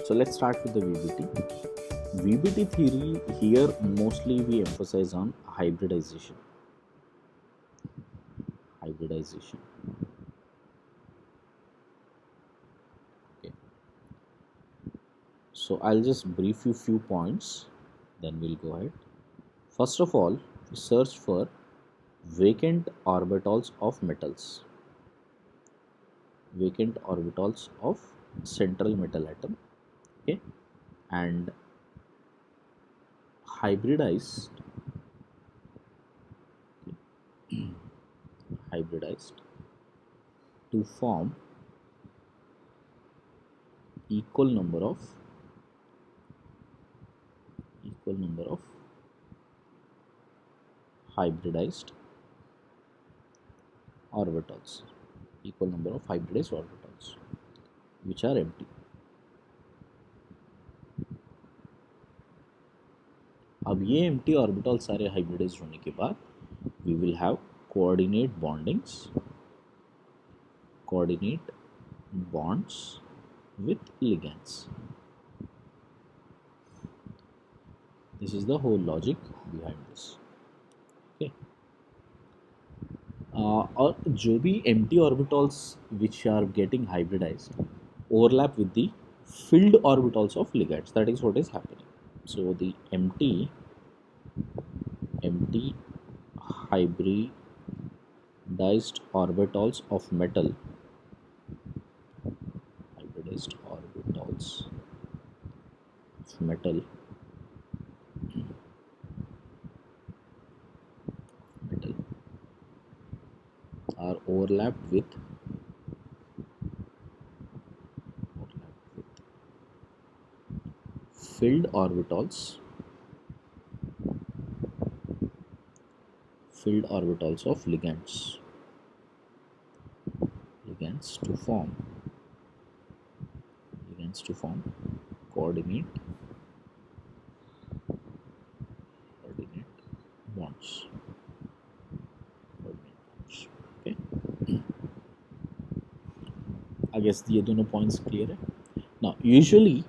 So let's start with the VBT. VBT theory here mostly we emphasize on hybridization. Hybridization. Okay. So I'll just brief you few points, then we'll go ahead. First of all, we search for vacant orbitals of metals. Vacant orbitals of central metal atom. Okay, and hybridized hybridized to form equal number of hybridized orbitals, equal number of hybridized orbitals which are empty. अब ये empty orbitals सारे hybridized होने के बाद we will have coordinate bonds with ligands. This is the whole logic behind this. Okay. और जो भी empty orbitals which are getting hybridized overlap with the filled orbitals of ligands. That is what is happening. So the empty hybridized orbitals of metal metal are overlapped with filled orbitals of ligands to form coordinate bonds. Okay, I guess ये दोनों points clear है. Now usually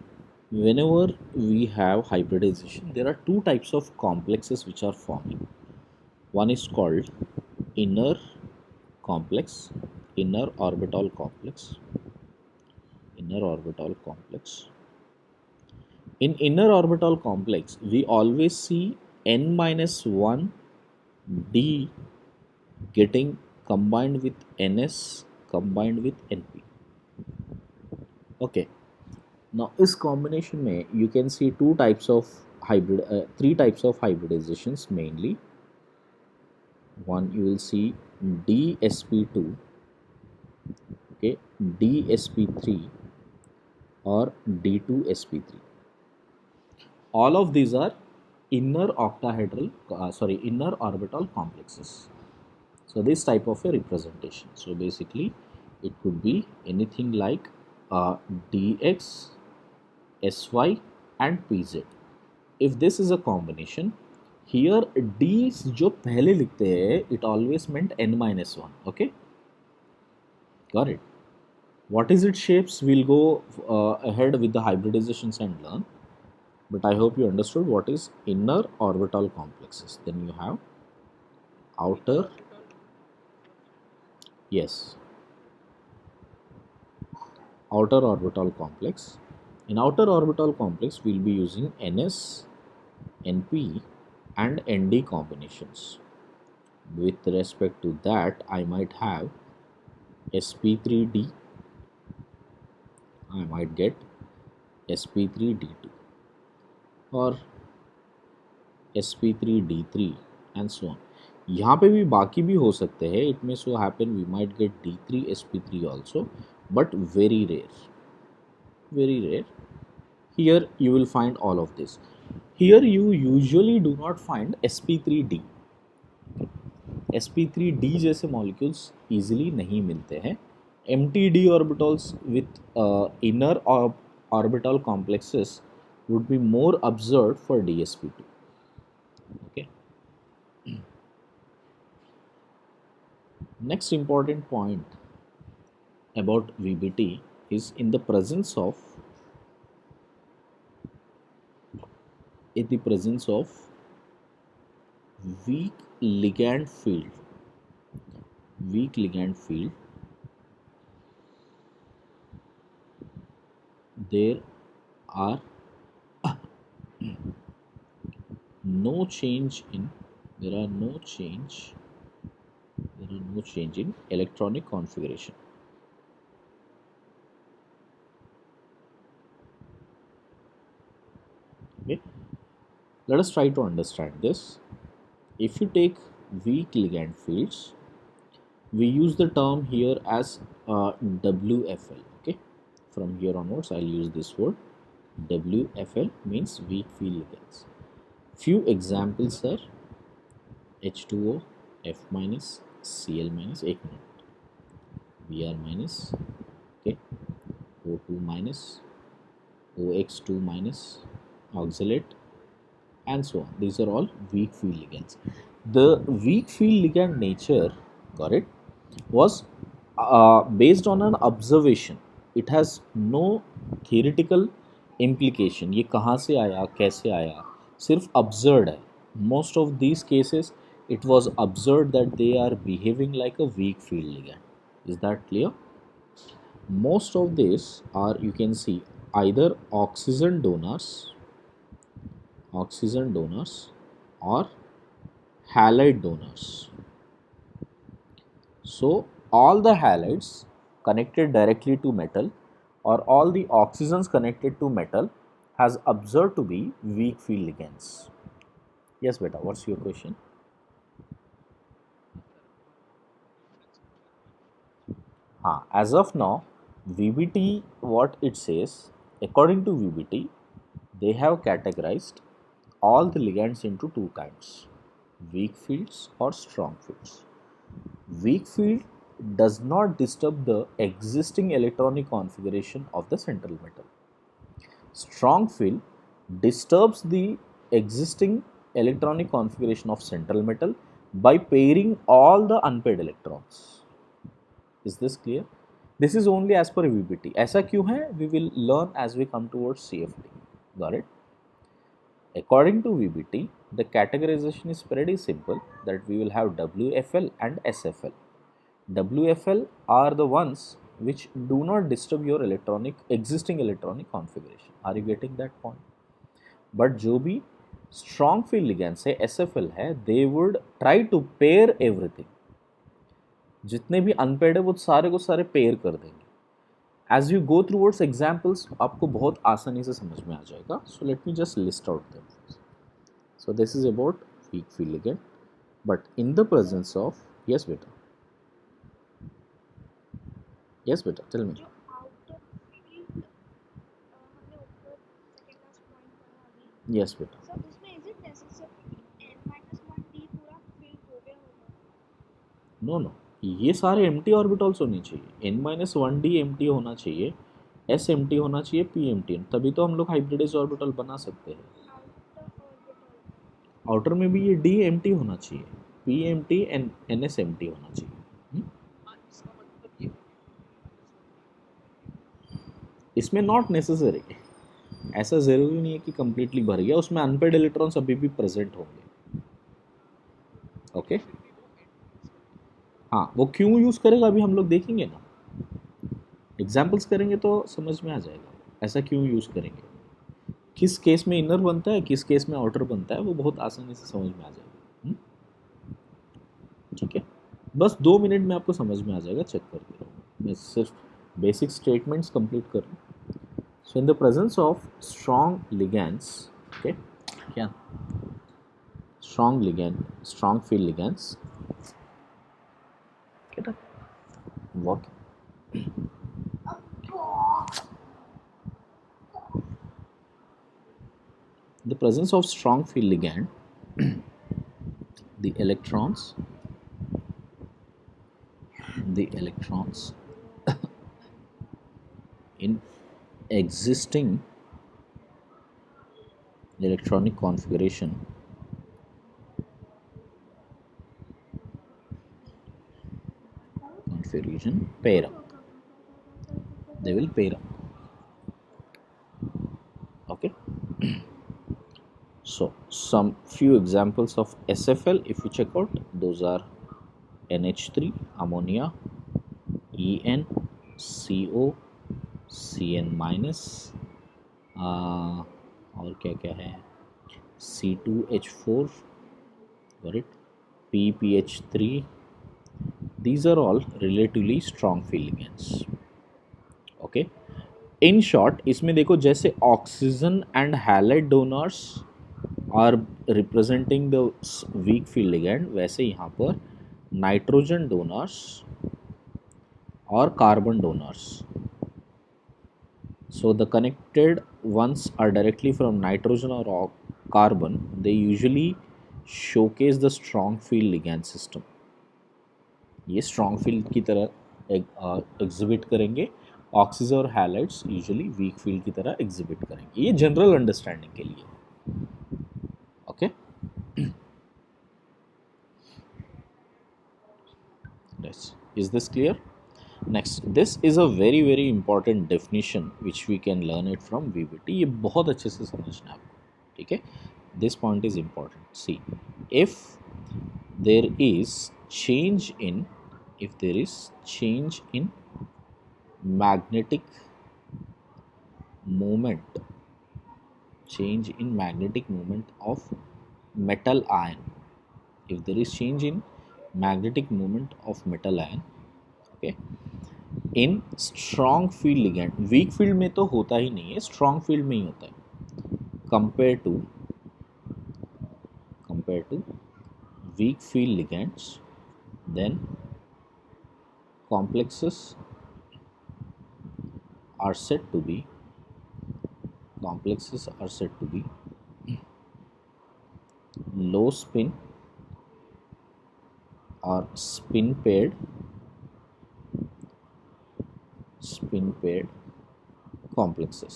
whenever we have hybridization, there are two types of complexes which are forming. One is called inner orbital complex. In inner orbital complex, we always see n minus 1 d getting combined with ns combined with np. Okay. Now इस combination में you can see three types of hybridizations mainly. One, you will see dsp2, okay, dsp3 or d2sp3. All of these are inner orbital complexes. So this type of a representation. So basically it could be anything like dx, sy and pz. If this is a combination, here d जो पहले लिखते हैं, it always meant n minus 1. Okay, got it. What is its shapes? We'll go ahead with the hybridizations and learn. But I hope you understood what is inner orbital complexes. Then you have outer, yes, outer orbital complex. In outer orbital complex, we'll be using ns, np and nd combinations. With respect to that, I might have sp3d, I might get sp3d2 or sp3d3 and so on. यहाँ पे भी बाकी भी हो सकते हैं. It may so happen we might get d3 sp3 also, but very rare. Here you will find all of this. Here you usually do not find sp3d. sp3d जैसे molecules easily नहीं मिलते हैं. Empty d orbitals with inner orbital complexes would be more observed for dsp2. Okay. Next important point about VBT is in the presence of in the presence of weak ligand field, weak ligand field, there are no change in there are no change in electronic configuration. Okay, let us try to understand this. If you take weak ligand fields, we use the term here as WFL. Okay, from here onwards I'll use this word. WFL means weak field ligands. Few examples are H2O, F minus, Cl minus, एक minute, Br minus, okay, O2 minus, OX2 minus, oxalate, and so on. These are all weak field ligands. The weak field ligand nature, got it, was based on an observation. It has no theoretical implication. ये कहाँ से आया, कैसे आया, सिर्फ observed है. Most of these cases, it was observed that they are behaving like a weak field ligand. Is that clear? Most of these are, you can see, either oxygen donors or halide donors. So all the halides connected directly to metal or all the oxygens connected to metal has observed to be weak field ligands. Yes beta, what's your question? As of now, VBT, what it says, according to VBT, they have categorized all the ligands into two kinds, weak fields or strong fields. Weak field does not disturb the existing electronic configuration of the central metal. Strong field disturbs the existing electronic configuration of central metal by pairing all the unpaired electrons. Is this clear? This is only as per VBT. ऐसा क्यों है? We will learn as we come towards CFT. Got it? According to VBT, the categorization is pretty simple, that we will have WFL and SFL. WFL are the ones which do not disturb your existing electronic configuration. Are you getting that point? But जो भी strong field ligands है, SFL है, they would try to pair everything. जितने भी unpaid है वो सारे को सारे पेयर कर देंगे. As you go through words examples आपको बहुत आसानी से समझ में आ जाएगा. So let me just list out them. So this is about weak field ligand, but in the presence of, yes बेटा, यस बेटा, टेल मी. यस बेटा. नो नो, ये सारे एम्प्टी ऑर्बिटल्स होनी चाहिए. n-1d एम्प्टी होना चाहिए, s एम्प्टी होना चाहिए, p एम्प्टी, तभी तो हम लोग हाइब्रिडाइज्ड ऑर्बिटल बना सकते हैं. आउटर में भी ये d एम्प्टी होना चाहिए, p empty and ns empty होना चाहिए. इसमें नॉट नेसेसरी, ऐसा ज़रूरी नहीं है कि कंप्लीटली भर गया, उसमें अनपेड इलेक्ट्रॉन्स अभी भी प्रेजेंट होंगे. ओके हाँ, वो क्यों यूज़ करेगा अभी हम लोग देखेंगे ना, एग्जाम्पल्स करेंगे तो समझ में आ जाएगा ऐसा क्यों यूज़ करेंगे, किस केस में इनर बनता है, किस केस में आउटर बनता है, वो बहुत आसानी से समझ में आ जाएगा. ठीक है, बस 2 मिनट में आपको समझ में आ जाएगा, चेक करके रहो. मैं सिर्फ बेसिक स्टेटमेंट्स कंप्लीट कर रहा हूँ. So in the presence of strong ligands, okay, क्या strong ligand, strong field ligands, what the presence of strong field ligand, the electrons in existing electronic configuration pair up, they will pair up. Okay, So some few examples of SFL, if you check out, those are NH3, ammonia, En, CO, Cn minus, और क्या क्या है, C2H4, got it, PPH3. These are all relatively strong field ligands. Okay. In short, इसमें देखो जैसे oxygen and halide donors are representing the weak field ligand, वैसे यहाँ पर नाइट्रोजन डोनर्स और carbon donors. So the connected ones are directly from nitrogen or carbon. They usually showcase the strong field ligand system. ये strong field की तरह exhibit करेंगे. Oxygen और halides usually weak field की तरह एग्जिबिट करेंगे. ये जनरल अंडरस्टैंडिंग के लिए. Okay. Is this clear? Next, this is a very important definition which we can learn it from VBT. ये बहुत अच्छे से समझना है आपको. ठीक है. This point is important. See, if there is change in magnetic moment, change in magnetic moment of metal ion, if there is change in magnetic moment of metal ion, okay, in strong field ligand, weak field में तो होता ही नहीं है, strong field में ही होता है, compared to weak field ligands, then complexes are said to be low spin or spin paired complexes.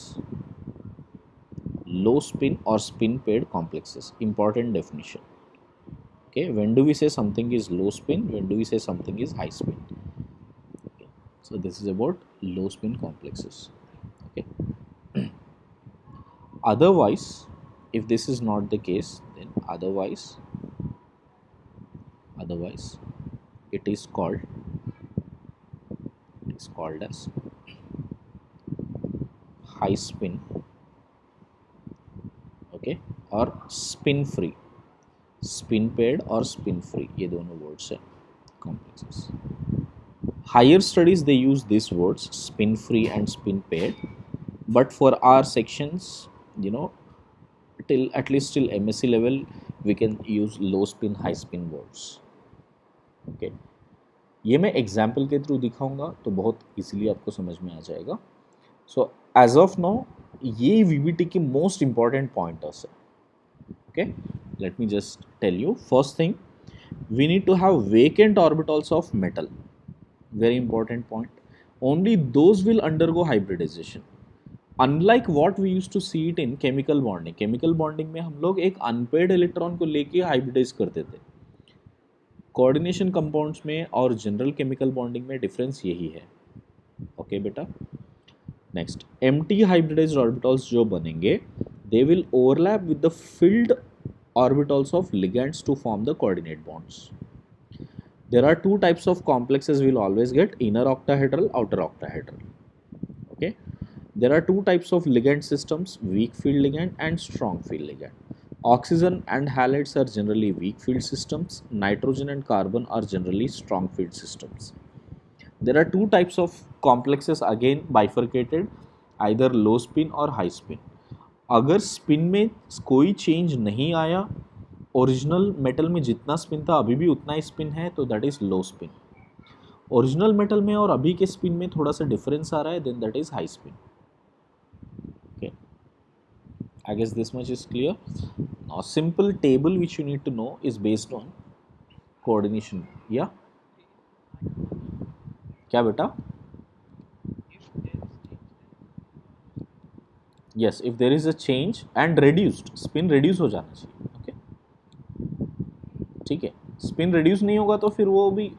Low spin or spin paired complexes. Important definition. Okay, when do we say something is low spin? When do we say something is high spin? Okay. So this is about low spin complexes. Okay. Otherwise, if this is not the case, then otherwise it is called as high spin, okay, or spin free. Spin paired or spin free, ये दोनों words है complexes. Higher studies they use these words spin free and spin paired, but for our sections, you know, till at least till MSc level we can use low spin high spin words. Okay, ये मैं example के through दिखाऊंगा तो बहुत easily आपको समझ में आ जाएगा. सो एज ऑफ नाउ ये VBT की मोस्ट इंपॉर्टेंट पॉइंटर्स है. Okay, let me just tell you. First thing, we need to have vacant orbitals of metal. Very important point. Only those will undergo hybridization. Unlike what we used to see it in chemical bonding. Chemical bonding में हम लोग एक unpaired electron को लेके hybridise करते थे. Coordination compounds में और जनरल केमिकल बॉन्डिंग में डिफरेंस यही है. ओके बेटा. नेक्स्ट, एम्प्टी हाइब्रिडाइज्ड ऑर्बिटल्स जो बनेंगे, they will overlap with the field orbitals of ligands to form the coordinate bonds. There are two types of complexes we'll always get: inner octahedral, outer octahedral. Okay, there are two types of ligand systems: weak field ligand and strong field ligand. Oxygen and halides are generally weak field systems. Nitrogen and carbon are generally strong field systems. There are two types of complexes, again bifurcated, either low spin or high spin. अगर spin में कोई change नहीं आया, original metal में जितना spin था अभी भी उतना ही स्पिन है, तो that is low spin. Original metal में और अभी के स्पिन में थोड़ा सा डिफरेंस आ रहा है, then that is high spin. Okay, I guess this much is clear. Now simple table which you need to know is based on coordination. या क्या बेटा? Yes, if there is a change and reduced, spin reduce हो जाना चाहिए. Okay, ठीक है. Spin reduce नहीं होगा तो फिर वो भी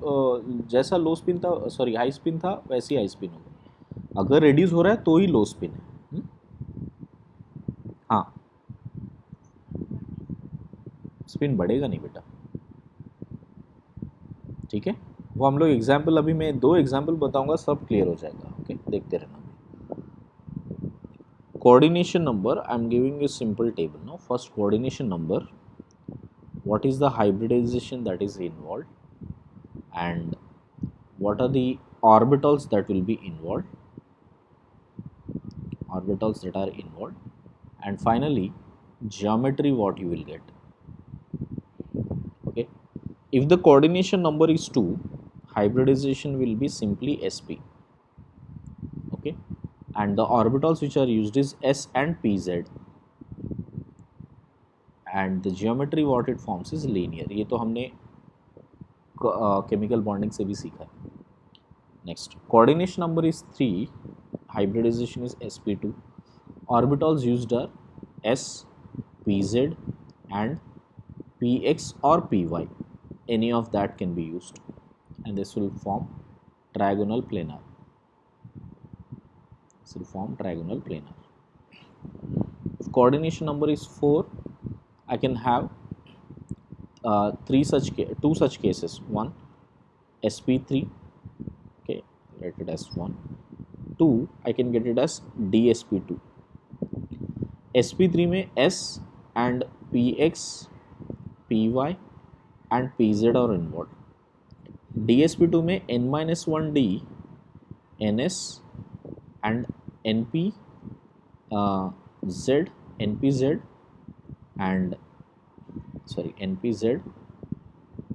जैसा लो स्पिन था, सॉरी हाई स्पिन था, वैसे ही हाई स्पिन होगा. अगर रिड्यूस हो रहा है तो ही लो स्पिन है. हाँ, स्पिन बढ़ेगा नहीं बेटा, ठीक है। वो हम लोग एग्जाम्पल, अभी मैं 2 एग्जाम्पल बताऊंगा, सब क्लियर हो जाएगा। ओके, देखते रहना। Coordination number, I am giving a simple table now. First coordination number, what is the hybridization that is involved, and what are the orbitals that will be involved, and finally geometry what you will get. Okay, if the coordination number is 2, hybridization will be simply sp. Okay, and the orbitals which are used is s and pz, and the geometry what it forms is linear. ये तो हमने chemical bonding से भी सीखा है। Next, coordination number is 3, hybridization is sp2, orbitals used are s, pz and px or py, any of that can be used, and this will form trigonal planar. If coordination number is 4, I can have two such cases. One, sp3, okay, let it as 1. 2, I can get it as dsp2. sp3 में s and px, py and pz are involved. dsp2 में n-1d, ns and np, z, npz and npz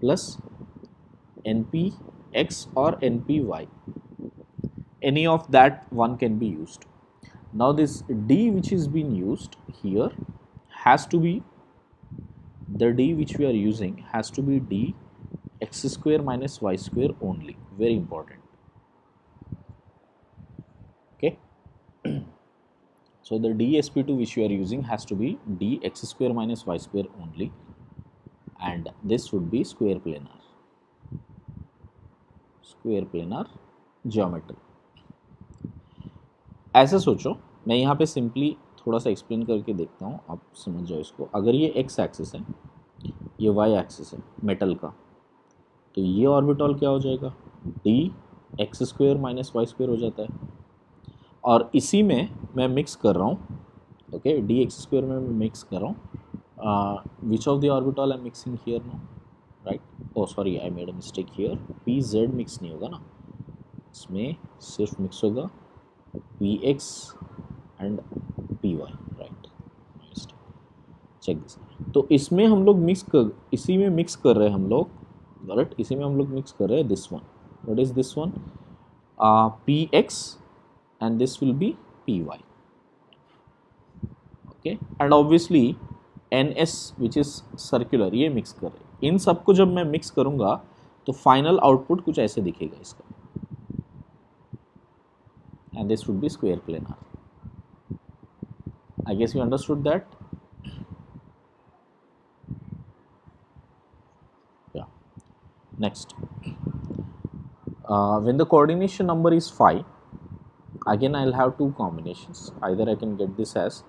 plus npx or npy, any of that one can be used. Now this d which is being used here has to be, the d which we are using has to be d x square minus y square only, very important. Okay, so the dsp2 which you are using has to be d x square minus y square only, and this would be square planar geometry. ऐसा सोचो, मैं यहाँ पे simply थोड़ा सा explain करके देखता हूँ, आप समझ जाओ इसको। अगर ये x एक्सिस है, ये y एक्सिस है मेटल का, तो ये ऑर्बिटल क्या हो जाएगा, d x square minus y square हो जाता है। और इसी में मैं मिक्स कर रहा हूँ, ओके, डी एक्स स्क्वायर में मैं मिक्स कर रहा हूँ, which of the orbital I am mixing here no, right, oh sorry I made a mistake here, p z mix नहीं होगा ना, इसमें सिर्फ मिक्स होगा p x and p y, right, check this. तो इसमें हम लोग इसी में मिक्स कर रहे हैं हम लोग, राइट, इसी में हम लोग मिक्स कर रहे हैं this one, what is this one, P x and this will be py, okay, and obviously ns which is circular, ये मिक्स कर रहे हैं। इन सबको जब मैं मिक्स करूंगा तो फाइनल आउटपुट कुछ ऐसे दिखेगा इसका, and this would be square planar. I guess you understood that. Yeah. Next, when the coordination number is 5, again I'll have two combinations. Either I can get this as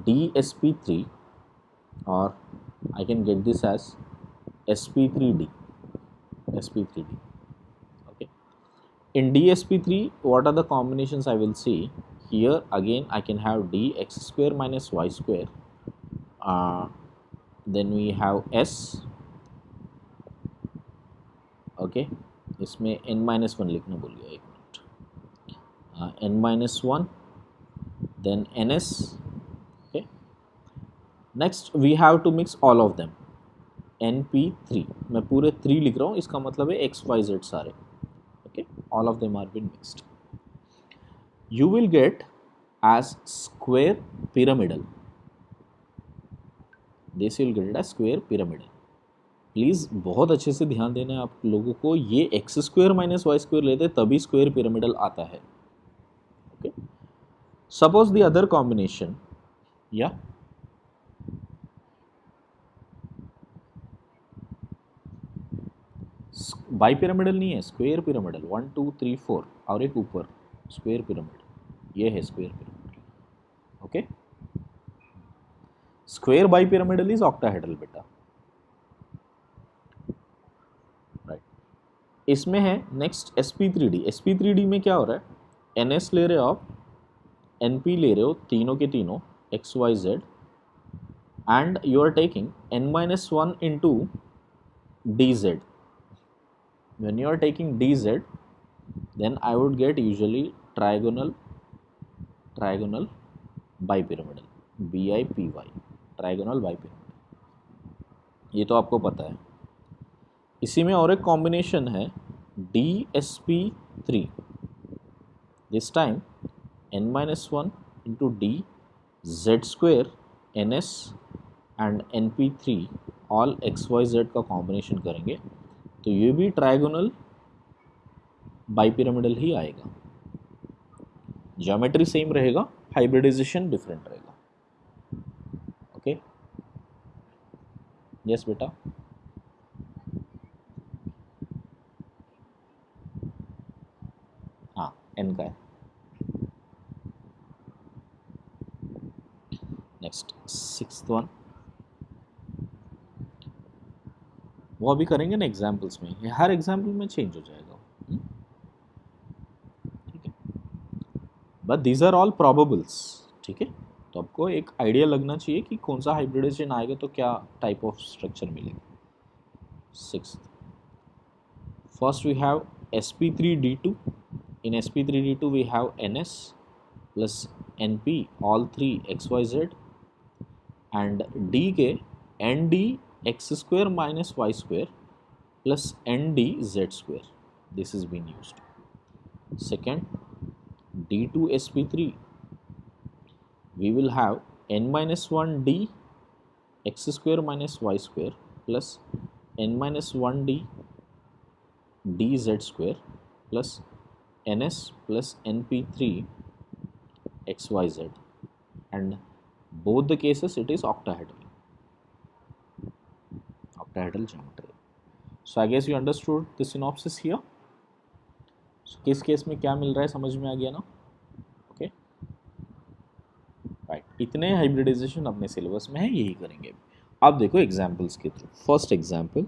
dsp3 or I can get this as sp3d. Okay, in dsp3 what are the combinations I will see here? Again I can have dx square minus y square, then we have s, okay, इसमें n-1 लिखना भूल गया, एक minute, n-1, then ns, okay. Next we have to mix all of them, np3, मैं पूरे 3 लिख रहा हूँ, इसका मतलब है x y z सारे, okay, all of them are been mixed. You will get as square pyramidal, this you will get it as square pyramidal. Please बहुत अच्छे से ध्यान देना है आप लोगों को, ये x square minus y square लेते तभी स्क्वायर पिरामिडल आता है, okay. Suppose the other combination, या बाई पिरामिडल नहीं है, स्क्वायर पिरामिडल, 1 2 3 4 और एक ऊपर स्क्वायर पिरामिड, ये है square pyramidal, okay. Square bi pyramidal is octahedral बेटा, इसमें है नेक्स्ट sp3d। sp3d में क्या हो रहा है, ns ले रहे हो आप, np ले रहे हो, तीनों के तीनों x y z, and you are taking n minus 1 into dz. When you are taking dz, then I would get usually trigonal bipyramidal, BIPY, trigonal bipyramidal, ये तो आपको पता है। इसी में और एक कॉम्बिनेशन है DSP3, this time n minus 1 into d z square ns and np3 all xyz का कॉम्बिनेशन करेंगे तो ये भी ट्रायगोनल बाइपिरामिडल ही आएगा। ज्योमेट्री सेम रहेगा, हाइब्रिडाइजेशन डिफरेंट रहेगा। ओके, यस बेटा। हाँ, n का है। नेक्स्ट 6th वन, वो अभी करेंगे ना एग्जाम्पल्स में, हर एग्जाम्पल में चेंज हो जाएगा, ठीक है। But these are all probables, ठीक है। तो आपको एक आइडिया लगना चाहिए कि कौन सा हाइब्रिडाइजेशन आएगा तो क्या टाइप ऑफ स्ट्रक्चर मिलेगा। 6th, first we have sp3d2. In sp3d2 we have ns plus np all three xyz and d के nd x square minus y square plus nd z square, this is being used. Second, d2 sp3 we will have n minus 1 d x square minus y square plus n minus 1 d dz square plus ns plus np3 xyz, and both the cases it is octahedral geometry. So I guess you understood the synopsis here. So किस case में क्या मिल रहा है समझ में आ गया ना। Okay right, इतने हाइब्रिडाइजेशन अपने सिलेबस में है, यही करेंगे। अब देखो एग्जाम्पल्स के through. First example,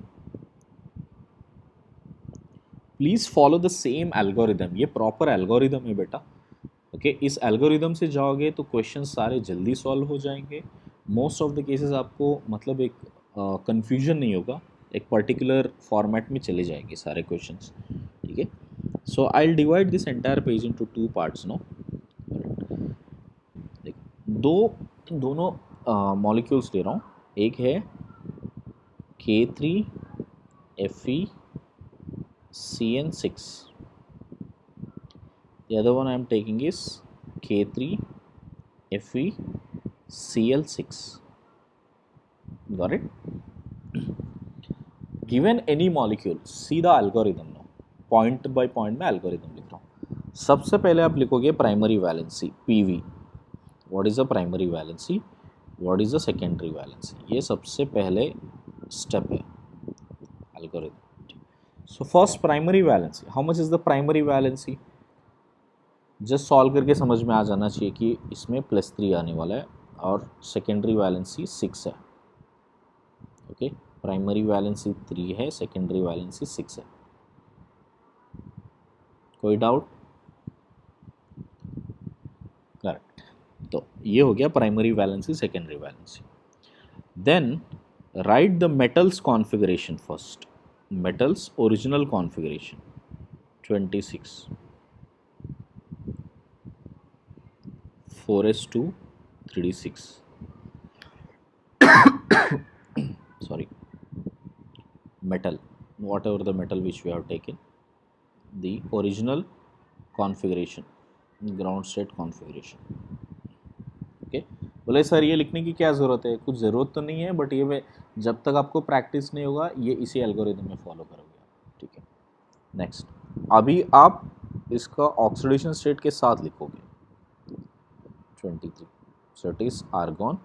please follow the same algorithm. ये प्रॉपर एल्गोरिदम है बेटा। ओके, इस एल्गोरिदम से जाओगे तो क्वेश्चन सारे जल्दी सॉल्व हो जाएंगे। मोस्ट ऑफ द केसेस आपको मतलब एक कंफ्यूजन नहीं होगा, एक पर्टिकुलर फॉर्मेट में चले जाएंगे सारे क्वेश्चंस, ठीक है। So I will divide this entire page into 2 parts no. दोनों मॉलिक्यूल्स ले रहा हूँ, एक है K3FeCN6, the other one I am taking is K3FeCl6. Got it? Given any molecule, see the algorithm now. Point by point में algorithm लिख रहा हूँ। सबसे पहले आप लिखोगे primary valency PV। What is a primary valency, what is a secondary valency, ये सबसे पहले स्टेप है algorithm. So first primary valency, how much is the primary valency, just solve करके समझ में आ जाना चाहिए कि इसमें +3 आने वाला है और सेकेंडरी वैलेंसी 6 है। ओके, प्राइमरी वैलेंसी 3 है, सेकेंडरी वैलेंसी 6 है। कोई डाउट? करेक्ट, तो ये हो गया primary valency secondary valency. Then write the metal's configuration first, metal's original configuration 26 4s2 3d6 sorry, metal, whatever the metal which we have taken, the original configuration, ground state configuration. Okay, बोले sir ये लिखने की क्या ज़रूरत है, कुछ ज़रूरत तो नहीं है, बट ये जब तक आपको प्रैक्टिस नहीं होगा ये इसी एल्गोरिदम में फॉलो करोगे आप, ठीक है। नेक्स्ट, अभी आप इसका ऑक्सीडेशन स्टेट के साथ लिखोगे 23, so it is argon,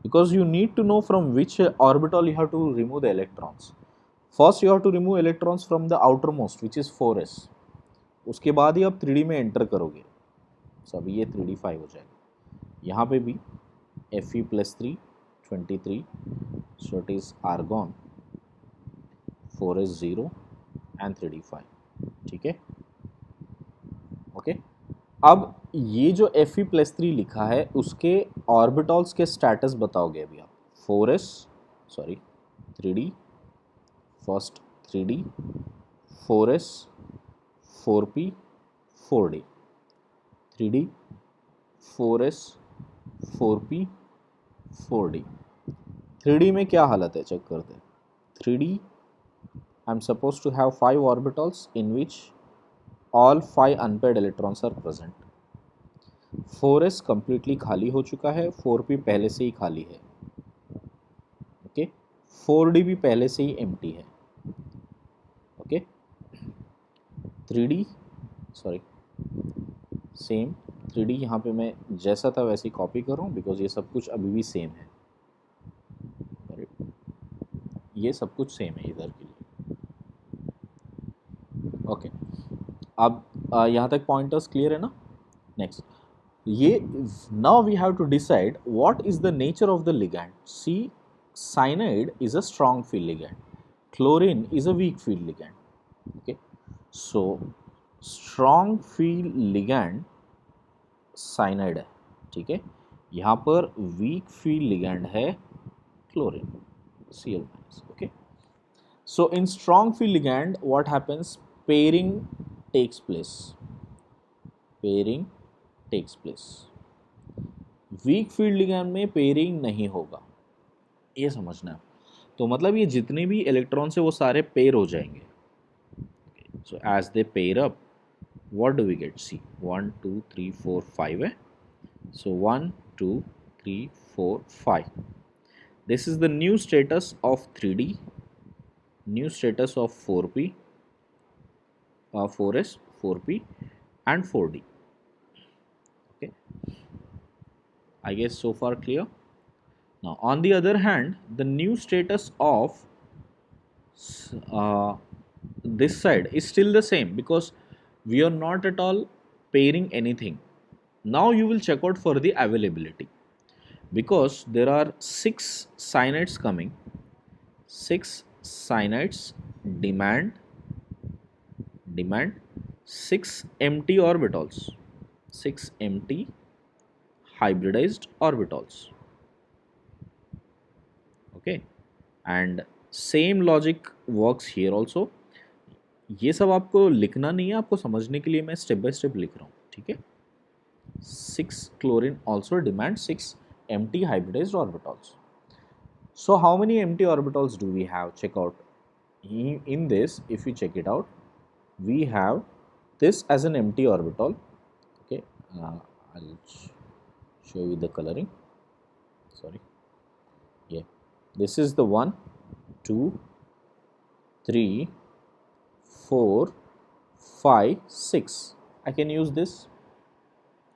because you need to know from which orbital you have to remove the electrons. First you have to remove electrons from the outermost which is 4s, उसके बाद ही आप 3D में enter करोगे। so अभी ये 3d5 हो जाएगा। यहाँ पे भी Fe+3 23, so it is argon 4s0 and 3d5, ठीक है, ओके। अब ये जो Fe+3 लिखा है उसके ऑर्बिटल्स के स्टेटस बताओगे अभी आप। 4s, sorry 3d, first 3d, 4s, 4p, 4d, 3d, 4s, 4p, 4d। 3d में क्या हालत है चेक करते हैं। 3d I am supposed to have 5 orbitals in which all 5 unpaired electrons are present. 4s completely खाली हो चुका है, 4p पहले से ही खाली है, ओके। 4d भी पहले से ही एम्प्टी है, okay. 3d, sorry same 3d यहाँ पे मैं जैसा था वैसे ही कॉपी कर रहा हूँ बिकॉज ये सब कुछ अभी भी सेम है, ये सब कुछ सेम है इधर के लिए, ओके। अब यहाँ तक पॉइंटर्स क्लियर है ना। नेक्स्ट ये now we have to decide what is the nature of the ligand. See cyanide is a strong field ligand, chlorine is a weak field ligand, okay। so strong field ligand cyanide है, ठीक है। यहाँ पर weak field ligand है chlorine, Cl-, okay। so in strong field ligand what happens, pairing takes place, pairing takes place। weak field ligand में pairing नहीं होगा, ये समझना है। तो मतलब ये जितने भी इलेक्ट्रॉन से वो सारे पेयर हो जाएंगे। So as they pair up what do we get, see 1 2 3 4 5 है, so 1 2 3 4 5, this is the new status of 3d, new status of 4p, 4s, 4p and 4d, okay। I guess so far clear. Now on the other hand the new status of this side is still the same because we are not at all pairing anything. Now you will check out for the availability because there are 6 cyanides coming, 6 cyanides demand 6 empty orbitals, 6 empty hybridized orbitals, okay। and same logic works here also. ये सब आपको लिखना नहीं है, आपको समझने के लिए मैं स्टेप बाय स्टेप लिख रहा हूँ, ठीक है। 6 chlorine also demand 6 empty hybridized orbitals. So how many empty orbitals do we have? Check out in this, if you check it out, we have this as an empty orbital, okay। I'll show you the coloring, sorry, yeah, this is the 1 2 3 4 5 6, I can use this,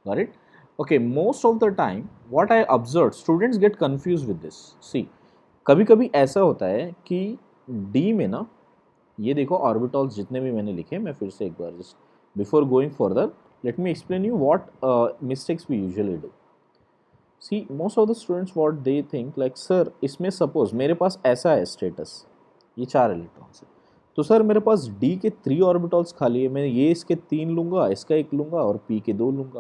got it, okay। most of the time what I observed, students get confused with this। see कभी कभी ऐसा होता है कि D में ना, ये देखो ऑर्बिटल्स जितने भी मैंने लिखे, मैं फिर से एक बार just before going further let me explain you what mistakes we usually do. See most of the students what they think like, sir इसमें सपोज मेरे पास ऐसा है स्टेटस, ये 4 इलेक्ट्रॉन्स है, तो सर मेरे पास डी के 3 ऑर्बिटल्स खाली है, मैं ये इसके 3 लूँगा, इसका 1 लूँगा और पी के 2 लूँगा,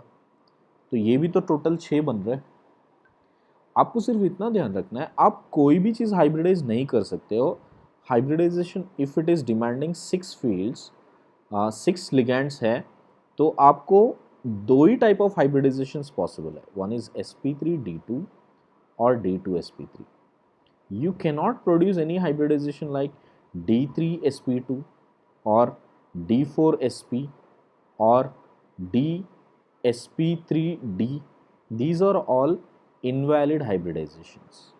तो ये भी तो टोटल 6 बन रहे हैं। आपको सिर्फ इतना ध्यान रखना है, आप कोई भी चीज़ हाइब्रिडाइज नहीं कर सकते हो। Hybridisation if it is demanding 6 fields, 6 ligands है, तो आपको 2 ही टाइप ऑफ हाइब्रिडाइजेशन पॉसिबल है, वन इज़ sp3d2 और d2sp3। you cannot produce any hybridization like D3sp2 or D4sp or DsP3d. These are all invalid hybridizations.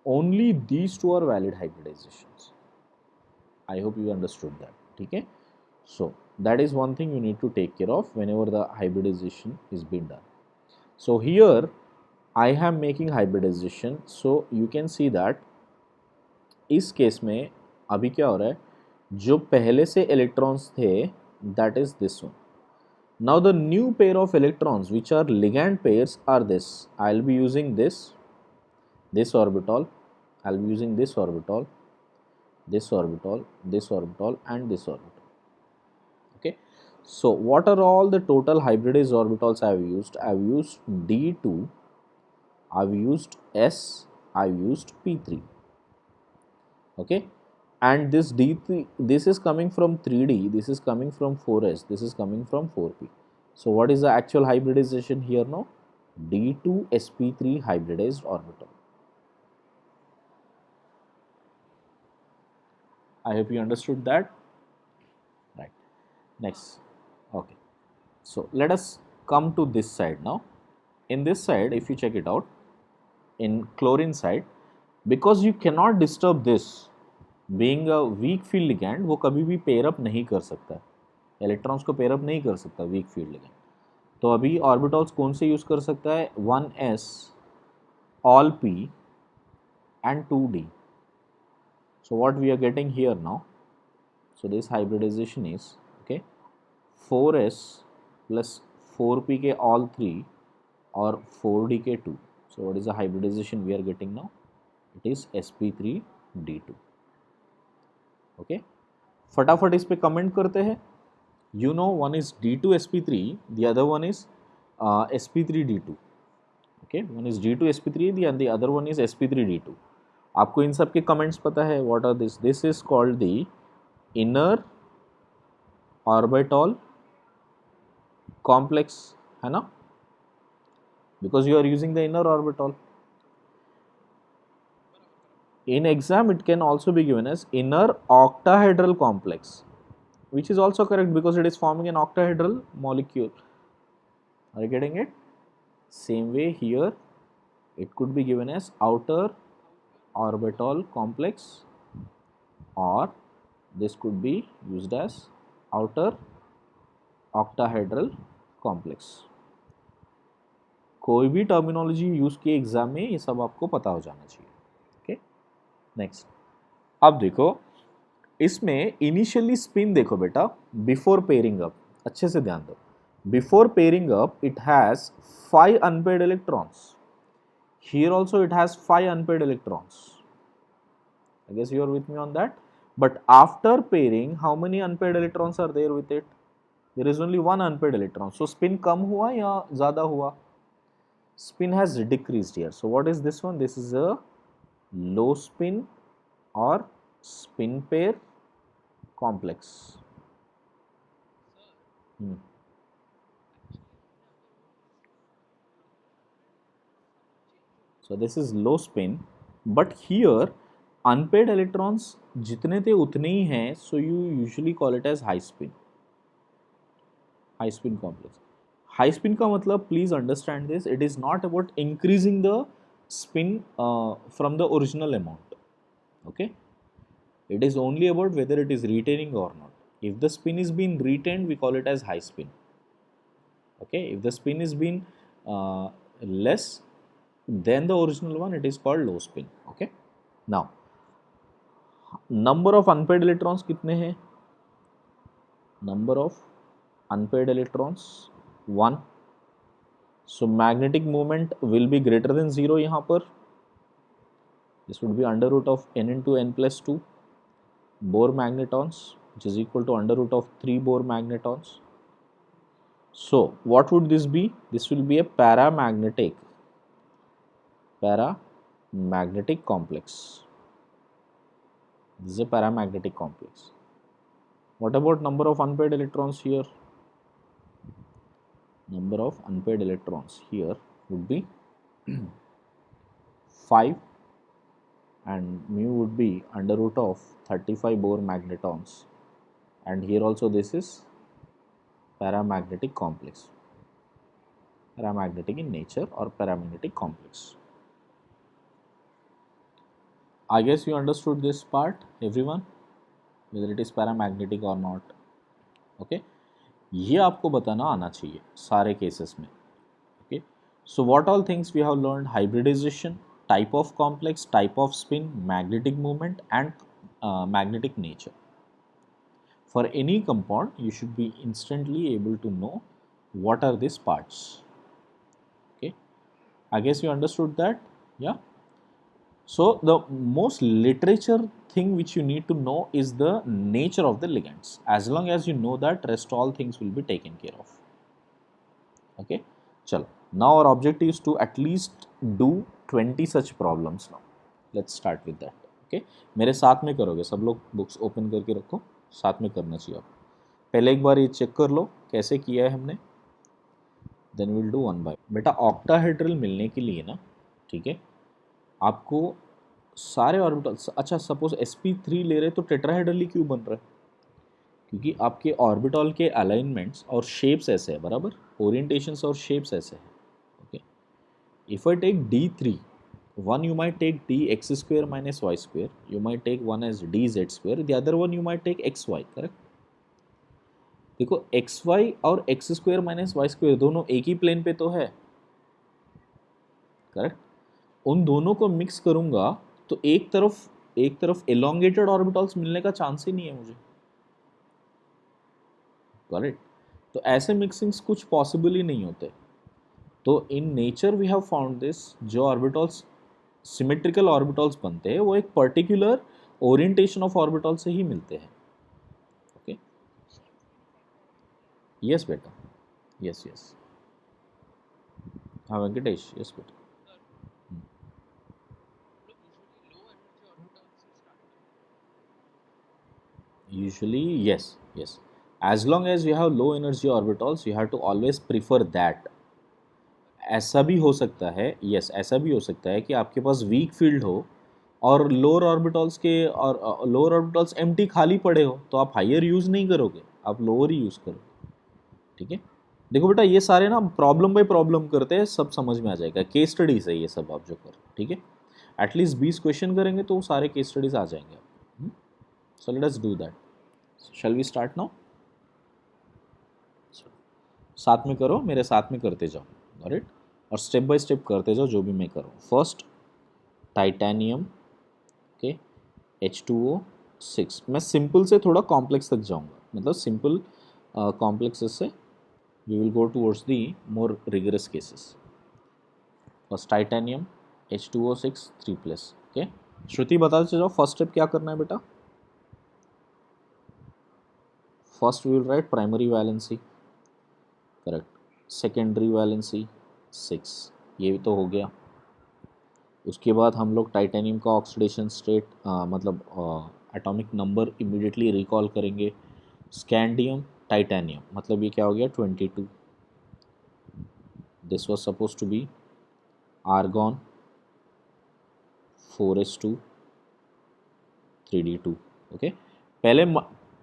Only these two are valid hybridizations. I hope you understood that, okay? So that is one thing you need to take care of whenever the hybridization is being done. So here I am making hybridization, so you can see that इस case में अभी क्या हो रहा है, जो पहले से इलेक्ट्रॉन्स थे that is this one. Now the new pair of electrons which are ligand pairs are this. I'll be using this orbital, I'll be using this orbital, this orbital, this orbital, and this orbital. Okay, so what are all the total hybridized orbitals I have used? I have used D2, I have used S, I have used P3. Okay, and this D3, this is coming from 3D, this is coming from 4S, this is coming from 4P. So what is the actual hybridization here now? D2 sp3 hybridized orbital. I hope you understood that. Right. Next. Okay. So let us come to this side now. In this side, if you check it out, in chlorine side, because you cannot disturb this, being a weak field ligand, वो कभी भी pair up नहीं कर सकता, electrons को pair up नहीं कर सकता weak field ligand. तो अभी orbitals कौन से use कर सकता है? 1s, all p and 2d. So what we are getting here now? So this hybridization is, okay, 4s plus 4p के all 3 or 4d के 2. So what is the hybridization we are getting now? It is sp3d2. Okay, फटाफट इस पे comment करते हैं. You know, one is d2 sp3, the other one is sp3d2. Okay, one is d2 sp3 and the other one is sp3d2. आपको इन सब के comments पता है. What are this? This is called the inner orbital complex, है ना, because you are using the inner orbital. In exam it can also be given as inner octahedral complex, which is also correct because it is forming an octahedral molecule. Are you getting it? Same way here it could be given as outer orbital complex, or this could be used as outer octahedral complex. कोई भी terminology use किए exam में ये सब आपको पता हो जाना चाहिए. Okay, next. अब देखो इसमें इनिशियली स्पिन देखो बेटा, बिफोर पेयरिंग अप, अच्छे से ध्यान दो. Before pairing up it has 5 unpaired electrons. Here also it has 5 unpaired electrons. I guess you are with me on that. But after pairing, how many unpaired electrons are there with it? There is only 1 unpaired electron. So spin कम हुआ या ज़्यादा हुआ? Spin has decreased here. So what is this one? This is a low spin or spin pair complex. So this is low spin, but here unpaired electrons जितने थे उतने ही हैं, so you usually call it as high spin. High spin complex. High spin का मतलब, please understand this, it is not about increasing the spin from the original amount. Okay, it is only about whether it is retaining or not. If the spin is being retained, we call it as high spin. Okay, if the spin is being less than the original one, it is called low spin. Okay, now number of unpaired electrons कितने हैं? Number of unpaired electrons 1. So magnetic moment will be greater than 0 यहाँ पर. This would be under root of n into n plus 2 Bohr magnetons, which is equal to under root of 3 Bohr magnetons. So what would this be? This will be a paramagnetic complex. This is a paramagnetic complex. What about number of unpaired electrons here? Number of unpaired electrons here would be 5, and mu would be under root of 35 Bohr magnetons, and here also this is paramagnetic complex, paramagnetic in nature or paramagnetic complex. I guess you understood this part, everyone, whether it is paramagnetic or not. Okay, ये आपको बताना आना चाहिए सारे cases में. Okay, so what all things we have learned? Hybridization, type of complex, type of spin, magnetic moment, and magnetic nature. For any compound, you should be instantly able to know what are these parts. Okay, I guess you understood that. Yeah. So the most literature thing which you need to know is the nature of the ligands. As long as you know that, rest all things will be taken care of. Okay, chalo. Now our objective is to at least do 20 such problems now. Let's start with that. Okay, मेरे साथ में करोगे सब लोग, books open करके रखो, साथ में करना चाहिए आपको. पहले एक बार ये चेक कर लो कैसे किया है हमने, then will do one by. बेटा ऑक्टाहेड्रल मिलने के लिए ना, ठीक है, आपको सारे ऑर्बिटल्स, अच्छा सपोज sp3 ले रहे तो टेट्राहेड्रली क्यों बन रहा है? क्योंकि आपके ऑर्बिटल के अलाइनमेंट्स और शेप्स ऐसे है, बराबर, ओरिएंटेशंस और शेप्स ऐसे है. Okay, if I take d3, one you might take dx square minus y square, you might take one as dz square, the other one you might take xy, correct. देखो xy और x square minus y square दोनों एक ही plane पे तो है, correct. उन दोनों को मिक्स करूंगा तो एक तरफ एलोंगेटेड ऑर्बिटल्स मिलने का चांस ही नहीं है मुझे, करेक्ट. तो ऐसे मिक्सिंग्स कुछ पॉसिबल ही नहीं होते. तो in nature we have found this, जो ऑर्बिटल्स सिमेट्रिकल ऑर्बिटल्स बनते हैं वो एक पर्टिकुलर ओरिएंटेशन ऑफ ऑर्बिटल से ही मिलते हैं. ओके, यस बेटा, यस यस, हाँ वेंकटेश, यस बेटा. Usually, yes, yes. As long as you have low energy orbitals, you have to always prefer that. ऐसा भी हो सकता है, यस, ऐसा भी हो सकता है कि आपके पास वीक फील्ड हो और लोअर ऑर्बिटल्स के और लोअर ऑर्बिटल्स एम्प्टी खाली पड़े हो, तो आप हायर यूज़ नहीं करोगे, आप लोअर ही यूज़ करो. ठीक है, देखो बेटा ये सारे ना प्रॉब्लम बाय प्रॉब्लम करते हैं, सब समझ में आ जाएगा. केस स्टडीज है ये सब आप जो करो, ठीक है. एटलीस्ट 20 क्वेश्चन करेंगे तो सारे केस स्टडीज आ जाएंगे. So let us do that. Shall we start now? साथ में करो, मेरे साथ में करते जाओ, राइट, और स्टेप बाय स्टेप करते जाओ जो भी मैं करूँ. First titanium, okay, H2O6. मैं सिंपल से थोड़ा कॉम्प्लेक्स तक जाऊँगा, मतलब सिंपल कॉम्प्लेक्सेस से we will go towards the more rigorous cases. First titanium H2O6 3+. Okay, Shruti बताते जाओ फर्स्ट स्टेप क्या करना है बेटा. First we will write primary valency, correct. Secondary valency 6, ये तो हो गया. उसके बाद हम लोग टाइटेनियम का ऑक्सीडेशन स्टेट, मतलब एटॉमिक नंबर इमीडिएटली रिकॉल करेंगे. स्कैंडियम टाइटेनियम, मतलब ये क्या हो गया 22. This was suppose to be argon 4s2 3d2. Okay, पहले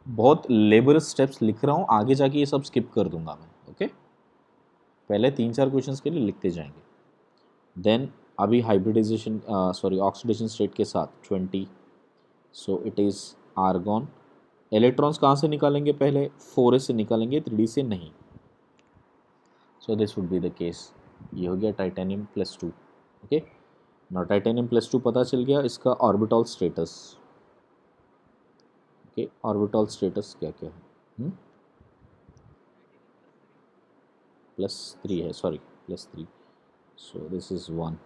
बहुत लेबरस स्टेप्स लिख रहा हूँ, आगे जाके ये सब स्किप कर दूंगा मैं. ओके, पहले 3-4 क्वेश्चंस के लिए लिखते जाएंगे. देन अभी हाइब्रिडाइजेशन, सॉरी ऑक्सीडेशन स्टेट के साथ 20, so it is argon. Electrons कहाँ से निकालेंगे? पहले 4s से निकालेंगे, 3d से नहीं. So this would be the case. ये हो गया टाइटेनियम +2. ओके, नाउ टाइटेनियम +2 पता चल गया. इसका orbital status, okay, orbital status क्या क्या है? +3 है, sorry +3. so this is 1,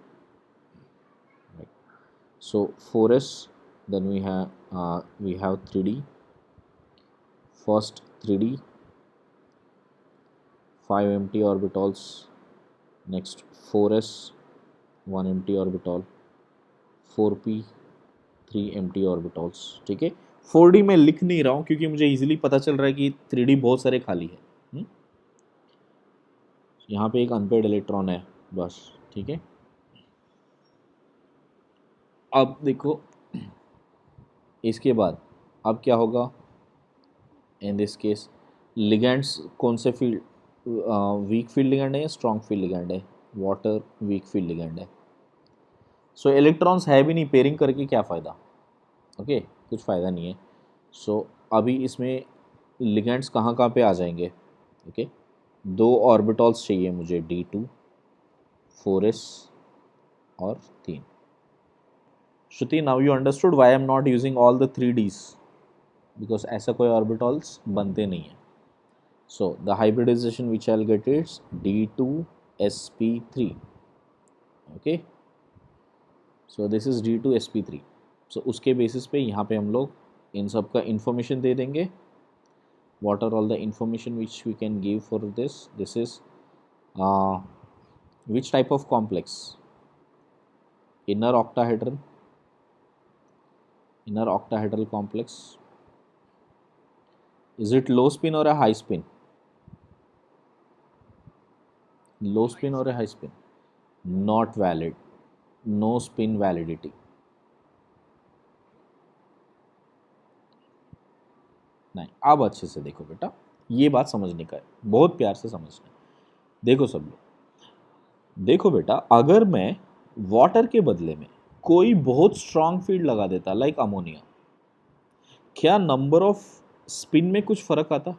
right. So 4s, then we have 3d, first 3d 5 empty orbitals, next 4s 1 empty orbital, 4p 3 empty orbitals. ठीक है, 4d मैं लिख नहीं रहा हूँ क्योंकि मुझे इजीली पता चल रहा है कि 3d बहुत सारे खाली है. यहाँ पे एक अनपेड इलेक्ट्रॉन है बस, ठीक है. अब देखो इसके बाद अब क्या होगा. इन दिस केस लिगेंड्स कौन से फील्ड, वीक फील्ड लिगेंड है या स्ट्रॉन्ग फील्ड लिगेंड है? वाटर वीक फील्ड लिगेंड है. सो इलेक्ट्रॉन्स है भी नहीं, पेयरिंग करके क्या फ़ायदा. ओके, कुछ फ़ायदा नहीं है. सो अभी इसमें लिगेंड्स कहाँ कहाँ पे आ जाएंगे? ओके, 2 ऑर्बिटल्स चाहिए मुझे, D2 4s और 3. Shruti, now you understood why I am not using all the 3Ds, because ऐसा कोई ऑर्बिटल्स बनते नहीं है. So the hybridization which I'll get is D2sp3. Okay, so this is D2sp3। सो उसके बेसिस पे यहाँ पे हम लोग इन सब का इंफॉर्मेशन दे देंगे। what are all the information which we can give for this is which type of complex? Inner octahedral complex. Is it low spin or a high spin? Low spin or a high spin? Not valid. No spin validity. नहीं, अब अच्छे से देखो बेटा, ये बात समझने का है, बहुत प्यार से समझना है। देखो सब लोग, देखो बेटा, अगर मैं वाटर के बदले में कोई बहुत स्ट्रांग फील्ड लगा देता लाइक अमोनिया, क्या नंबर ऑफ स्पिन में कुछ फर्क आता?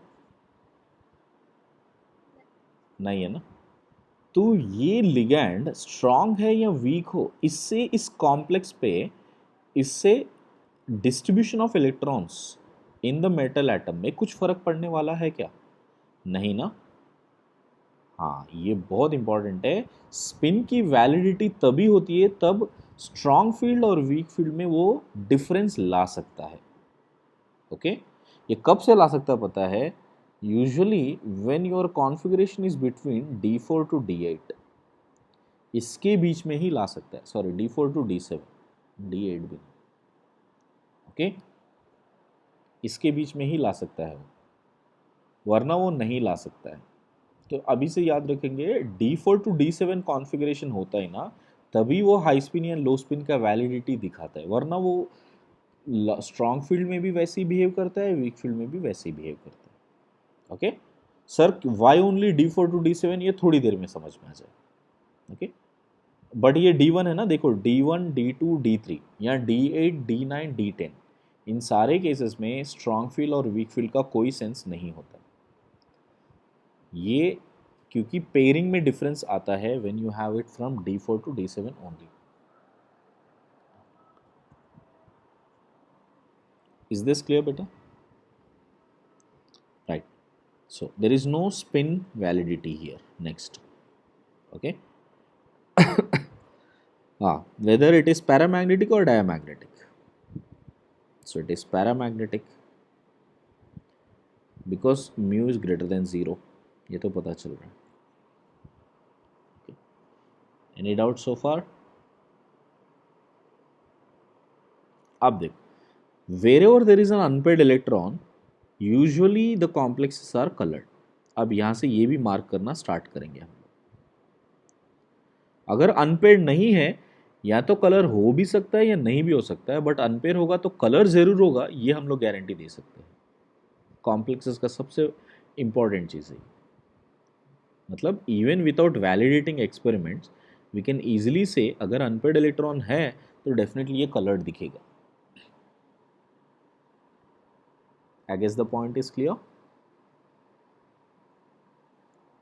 नहीं है ना। तो ये लिगैंड स्ट्रांग है या वीक हो, इससे इस कॉम्प्लेक्स पे, इससे distribution of electrons in the metal atom में कुछ फर्क पड़ने वाला है क्या? नहीं ना। हाँ, ये बहुत इंपॉर्टेंट है। स्पिन की वैलिडिटी तभी होती है तब स्ट्रांग फील्ड और वीक फील्ड में वो डिफरेंस ला सकता है। ओके, ये कब से ला सकता है पता है? Usually when your configuration is between D4 to D8, इसके बीच में ही ला सकता है। Sorry, D4 to D7, D8 भी, ओके, इसके बीच में ही ला सकता है वो, वरना वो नहीं ला सकता है। तो अभी से याद रखेंगे, D4 टू D7 कॉन्फ़िगरेशन होता है ना, तभी वो हाई स्पिन या लो स्पिन का वैलिडिटी दिखाता है, वरना वो स्ट्रॉन्ग फील्ड में भी वैसे ही बिहेव करता है, वीक फील्ड में भी वैसे ही बिहेव करता है। Okay sir, why only D4 to D7, ये थोड़ी देर में समझ में आ जाए। ओके, बट ये D1 है ना, देखो D1, D2, D3 या D8, D9, D10, इन सारे केसेस में स्ट्रॉन्ग फील्ड और वीक फील्ड का कोई सेंस नहीं होता। ये क्योंकि पेयरिंग में डिफरेंस आता है when you have it from D4 to D7 only. Is this clear बेटा? Right, so there is no spin validity here. Next, okay. Whether it is paramagnetic or diamagnetic, so it is paramagnetic because mu is greater than 0, ये तो पता चल रहा है। Any doubt so far? अब देखो, wherever there is an unpaired electron, usually the complexes are colored. अब यहाँ से ये भी मार्क करना स्टार्ट करेंगे हम। अगर अनपेयर्ड नहीं है, या तो कलर हो भी सकता है या नहीं भी हो सकता है, बट अनपेयर होगा तो कलर जरूर होगा, ये हम लोग गारंटी दे सकते हैं। कॉम्प्लेक्सेस का सबसे इंपॉर्टेंट चीज़ है। मतलब even without validating experiments we can easily से, अगर अनपेयर्ड इलेक्ट्रॉन है तो डेफिनेटली ये कलर्ड दिखेगा। I guess the point is clear,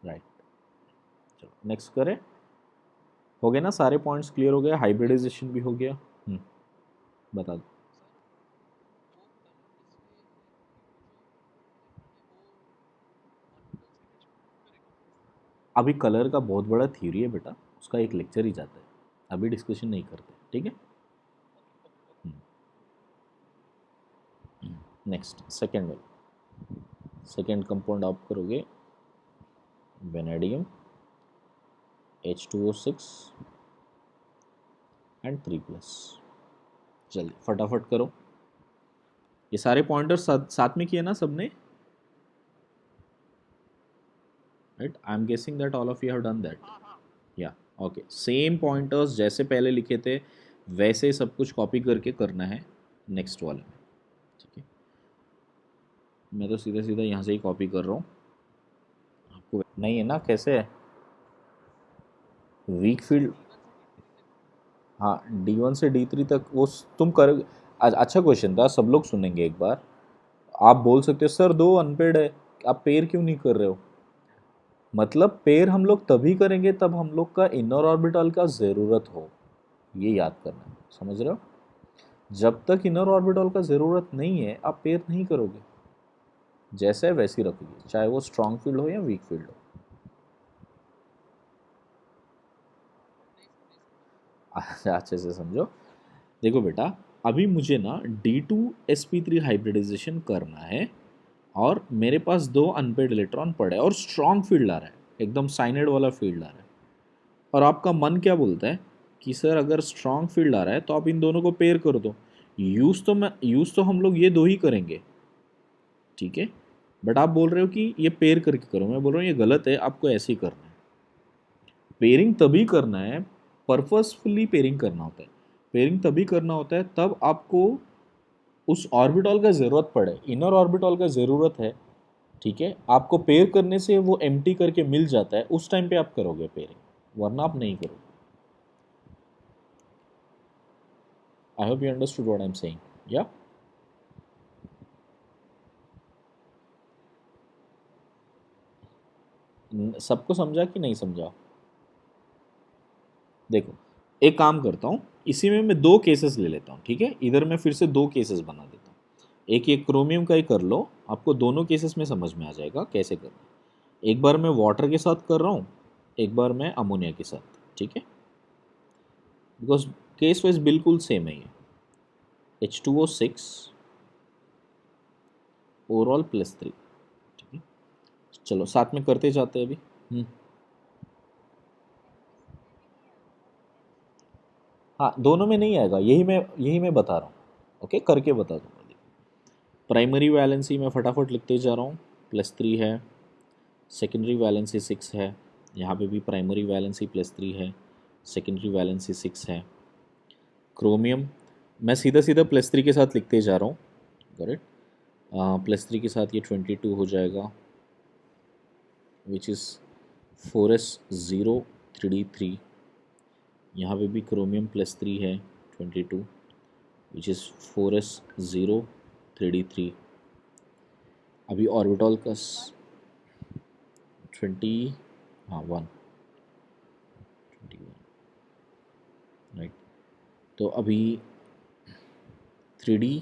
right. चलो नेक्स्ट करें। हो गए ना सारे पॉइंट्स क्लियर हो गए? हाइब्रिडाइजेशन भी हो गया। बता दो। अभी कलर का बहुत बड़ा थ्योरी है बेटा, उसका एक लेक्चर ही जाता है, अभी डिस्कशन नहीं करते, ठीक है। नेक्स्ट, सेकेंड वाला, सेकेंड कंपाउंड आप करोगे वेनेडियम H2O6 एंड 3+। जल्दी फटाफट करो, ये सारे पॉइंटर साथ में किए ना सबने, right? I am guessing that all of you have done that. या ओके, सेम पॉइंटर्स जैसे पहले लिखे थे वैसे सब कुछ कॉपी करके करना है नेक्स्ट वाले में, ठीक है। मैं तो सीधा सीधा यहाँ से ही कॉपी कर रहा हूँ, आपको नहीं है ना कैसे है वीक फील्ड? हाँ, D1 से D3 तक वो तुम कर, अच्छा क्वेश्चन था, सब लोग सुनेंगे एक बार। आप बोल सकते हो सर दो अनपेड है, आप पेयर क्यों नहीं कर रहे हो? मतलब पेयर हम लोग तभी करेंगे तब हम लोग का इनर ऑर्बिटल का ज़रूरत हो, ये याद करना है, समझ रहे हो? जब तक इनर ऑर्बिटल का ज़रूरत नहीं है आप पेयर नहीं करोगे, जैसे है वैसे ही रखोगे, चाहे वो स्ट्रॉन्ग फील्ड हो या वीक फील्ड हो। अच्छे से समझो। देखो बेटा, अभी मुझे ना D2sp3 हाइब्रिडाइजेशन करना है और मेरे पास दो अनपेड इलेक्ट्रॉन पड़े हैं और स्ट्रॉन्ग फील्ड आ रहा है, एकदम साइनेड वाला फील्ड आ रहा है, और आपका मन क्या बोलता है कि सर अगर स्ट्रॉन्ग फील्ड आ रहा है तो आप इन दोनों को पेयर कर दो। यूज़ तो हम लोग ये दो ही करेंगे, ठीक है, बट आप बोल रहे हो कि ये पेयर करके करो। मैं बोल रहा हूँ ये गलत है, आपको ऐसे ही करना है। पेयरिंग तभी करना है, पर्पसफुली पेयरिंग करना होता है। पेयरिंग तभी करना होता है तब आपको उस ऑर्बिटॉल का ज़रूरत पड़े, इनर ऑर्बिटॉल का ज़रूरत है, ठीक है, आपको पेयर करने से वो एम्प्टी करके मिल जाता है, उस टाइम पे आप करोगे पेयरिंग, वरना आप नहीं करोगे। I hope you understood what I am saying. या सबको समझा कि नहीं समझा? देखो, एक काम करता हूँ, इसी में मैं दो केसेस ले लेता हूँ, ठीक है, इधर मैं फिर से दो केसेस बना देता हूँ। एक ये क्रोमियम का ही कर लो, आपको दोनों केसेस में समझ में आ जाएगा कैसे करना है। एक बार मैं वाटर के साथ कर रहा हूँ, एक बार मैं अमोनिया के साथ, ठीक है, बिकॉज केस वाइज बिल्कुल सेम है ये। H2O6 ओवरऑल +3, ठीक है, चलो साथ में करते जाते हैं अभी। हाँ, दोनों में नहीं आएगा, यही मैं बता रहा हूँ। ओके, करके बता दूंगा। प्राइमरी वैलेंसी मैं फटाफट लिखते जा रहा हूँ, +3 है। सेकेंडरी वैलेंसी 6 है, यहाँ पे भी प्राइमरी वैलेंसी +3 है, सेकेंडरी वैलेंसी 6 है। क्रोमियम मैं सीधा सीधा +3 के साथ लिखते जा रहा हूँ, करेक्ट। +3 के साथ ये 22 हो जाएगा, विच इज़ 4s0 3d3। यहाँ पे भी क्रोमियम +3 है, 22, विच इज़ 4s0 3d3। अभी ऑर्बिटॉल का 20, हाँ 21, राइट। तो अभी 3D,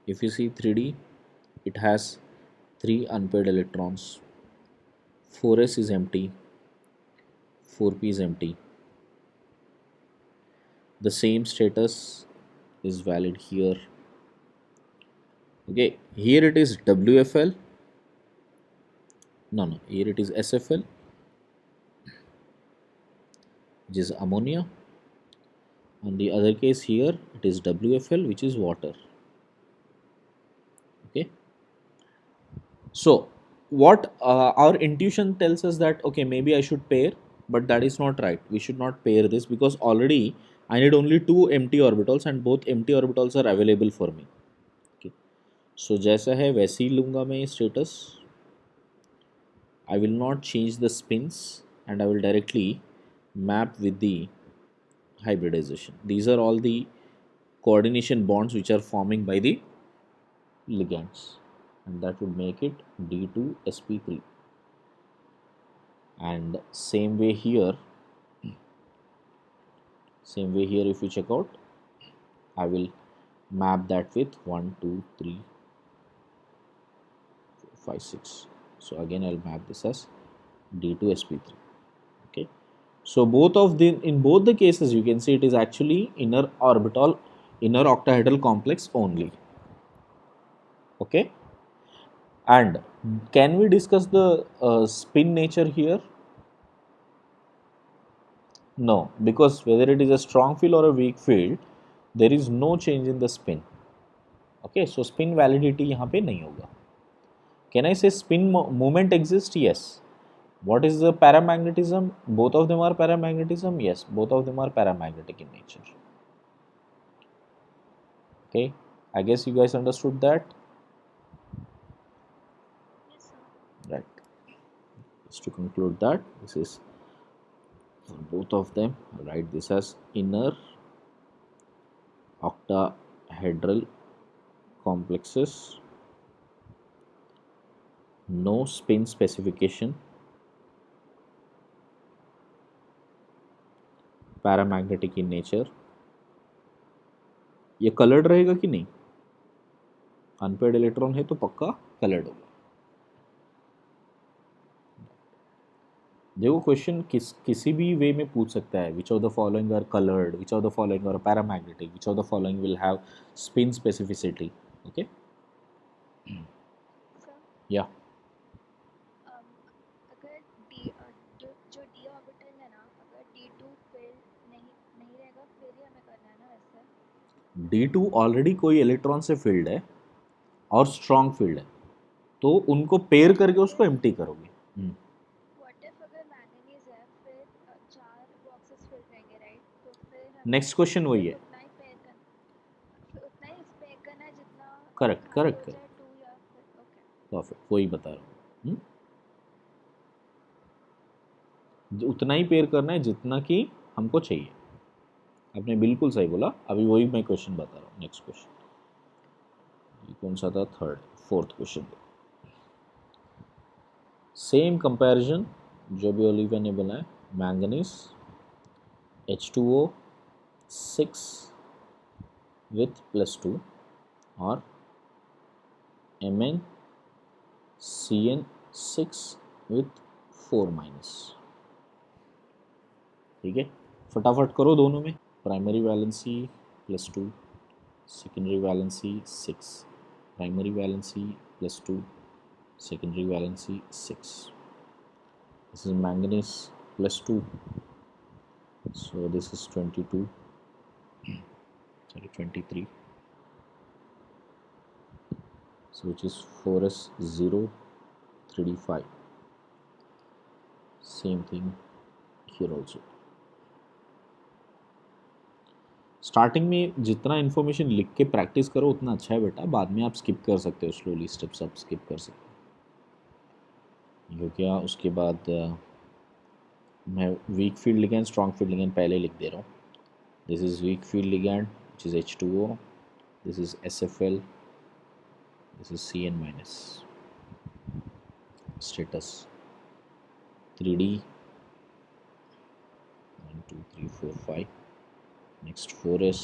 if you see 3D, it has 3 unpaired electrons, 4s is empty, 4p is empty. The same status is valid here. Okay, here it is WFL, no, here it is SFL, which is ammonia. On the other case here it is WFL, which is water. Okay, so what our intuition tells us that okay, maybe I should pair, but that is not right. We should not pair this because already I need only two empty orbitals and both empty orbitals are available for me. Okay, so जैसा है वैसे ही लूँगा मैं ये status. I will not change the spins and I will directly map with the hybridization. These are all the coordination bonds which are forming by the ligands, and that would make it D2sp3. And same way here if you check out, I will map that with 1 2 3 4 5 6. So again I'll map this as D2sp3. Okay, so in both the cases you can see it is actually inner octahedral complex only. Okay, and can we discuss the spin nature here? No, because whether it is a strong field or a weak field, there is no change in the spin. Okay, so spin validity यहाँ पे नहीं होगा. Can I say spin moment exists? Yes. What is the paramagnetism? Both of them are paramagnetism. Yes, both of them are paramagnetic in nature. Okay, I guess you guys understood that. Right. Just to conclude that, this is for both of them. I'll write this as inner octahedral complexes, no spin specification, paramagnetic in nature. ये coloured रहेगा कि नहीं? Unpaired electron है तो पक्का coloured होगा. देखो question किसी भी वे में पूछ सकता है, which of the following are coloured, which of the following are paramagnetic, which of the following will have spin specificity. Okay. Sir या अगर डी जो डी ऑर्बिटल है ना, अगर D2 फील्ड नहीं नहीं रहेगा फिर ही हमें करना है ना वैसे. D2 ऑलरेडी कोई इलेक्ट्रॉन से फील्ड है और स्ट्रॉन्ग फील्ड है, तो उनको पेयर करके उसको एम्प्टी करोगे. व्हाट इफ अगर मैंगनीज है फिर 4 बॉक्सेस फिल रहेंगे राइट, तो फिर हमें नेक्स्ट क्वेश्चन वही सिर्फ है. उतना ही पेयर करना, फिर उतना ही पेयर करना है जितना करेक्ट खाली करेक्ट हो करेक्ट. जाए 2 या फिर ओके. परफेक्ट, वही बता रहा हूँ. उतना ही पेयर करना है जितना कि हमको चाहिए. आपने बिल्कुल सही बोला. अभी वही मैं क्वेश्चन बता रहा हूँ. नेक्स्ट क्वेश्चन ये कौन सा था? Third, fourth question. Same comparison जो भी ओलिविया ने बनाया. मैंगनीज H2O 6 with +2 और MnCN6 with 4-. ठीक है, फटाफट करो दोनों में. Primary valency +2, secondary valency 6, primary valency +2, secondary valency 6. This is manganese +2, so this is 22, sorry 23, so which is 4s0 3d5. Same thing here also. Starting में जितना इन्फॉर्मेशन लिख के प्रैक्टिस करो उतना अच्छा है बेटा. बाद में आप स्किप कर सकते हो, स्लोली स्टेप्स आप स्किप कर सकते हो. क्योंकि उसके बाद मैं week field ligand strong field ligand पहले लिख दे रहा हूँ. This is weak field ligand which is H2O, this is SFL, this is Cn-. Status 3d 1 2 3 4 5, next 4s,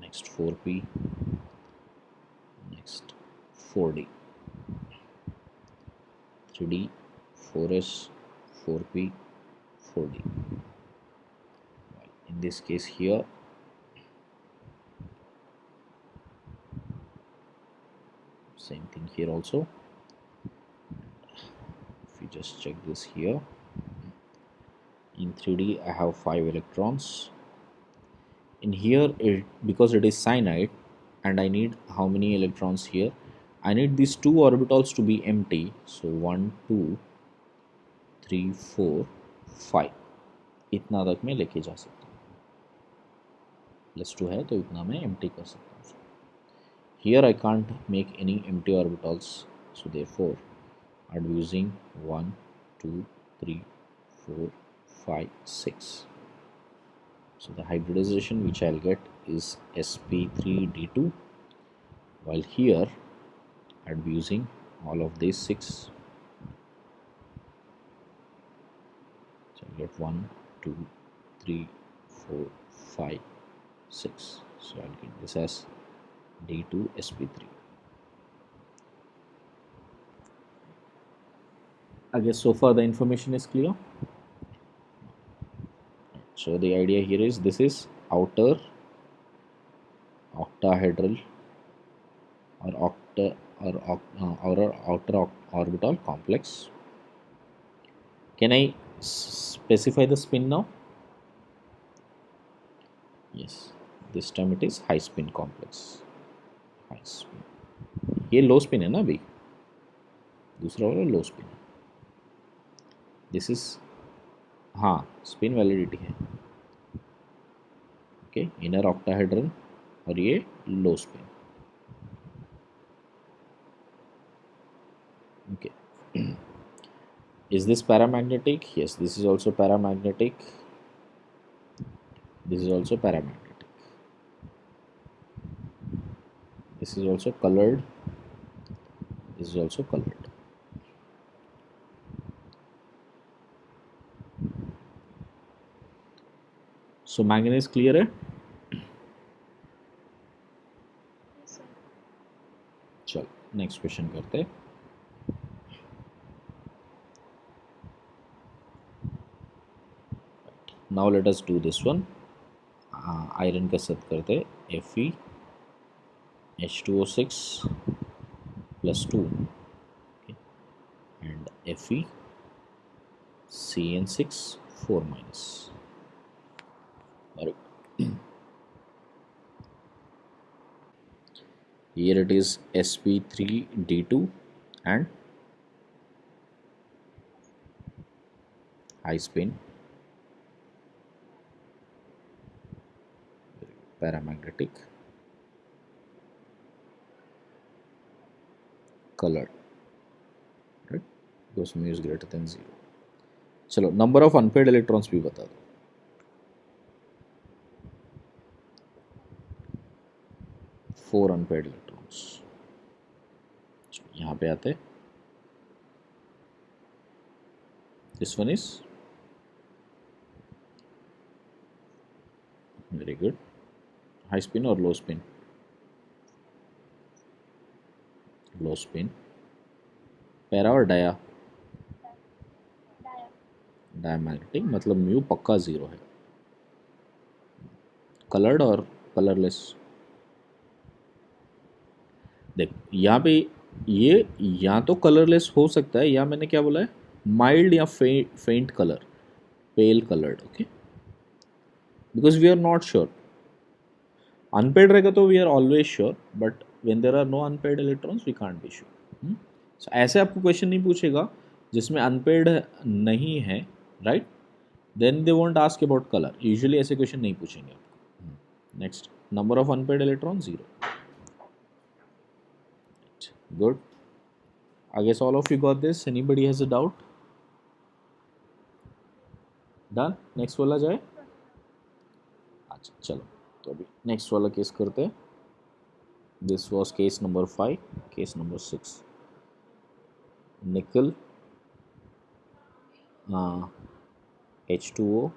next 4p, next 4d, 3d 4s 4p 4d. In this case here same thing here also. If you just check this here, in 3d I have 5 electrons. In here because it is cyanide and I need how many electrons here, I need these 2 orbitals to be empty, so 1 2 3 4 5 इतना तक मैं लेके जा सकता हूँ. +2 है तो इतना मैं एम्प्टी कर सकता हूँ. Here I can't make any empty orbitals, so therefore I'll be using 1 2 3 4 5 6. So the hybridization which I'll get is sp3d2, while here I'd be using all of these 6. So I'll get 1 2 3 4 5 6. So I'll get this as d2 sp3. I guess so far the information is clear. So the idea here is this is outer octahedral or outer orbital complex. Can I specify the spin now? Yes, this time it is high spin complex. High spin. ये लो spin है ना अभी, दूसरा वाला लो spin है. This is, हाँ spin validity है. Okay, inner octahedral और ये लो spin. Okay. Is this paramagnetic? Yes, this is also paramagnetic. This is also paramagnetic. This is also colored. This is also colored. So manganese clear है. Yes sir. चल next question करते हैं. Now let us do this one. Iron के साथ करते FeH2O6 plus 2, okay, and FeCN6 4 minus. Very good. Here it is sp3d2 and high spin paramagnetic colored, right, because mu is greater than 0. चलो number of unpaired electrons भी बता दो. 4 unpaired electrons. यहाँ पे आते, this one is very good. High spin और low spin? Low spin. Para और dia? Dia diamagnetic, मतलब म्यू पक्का 0 है. कलर्ड और कलरलेस? देख यहाँ पे ये या तो कलरलेस हो सकता है, या मैंने क्या बोला है, माइल्ड या faint colour, pale coloured. Okay, because we are not sure. Unpaired रहेगा तो we are always sure, but when there are no unpaired electrons we can't be sure. ऐसे आपको क्वेश्चन नहीं पूछेगा जिसमें अनपेड नहीं है, right, then they won't ask about colour. Usually ऐसे क्वेश्चन नहीं पूछेंगे आपको. Next, number of unpaired electron 0. Good. I guess all of you got this. Anybody has a doubt? Done. Next वाला जाए. अच्छा चलो, तो अभी नेक्स्ट वाला केस करते हैं. This was case number 5. Case number 6, निकल H2O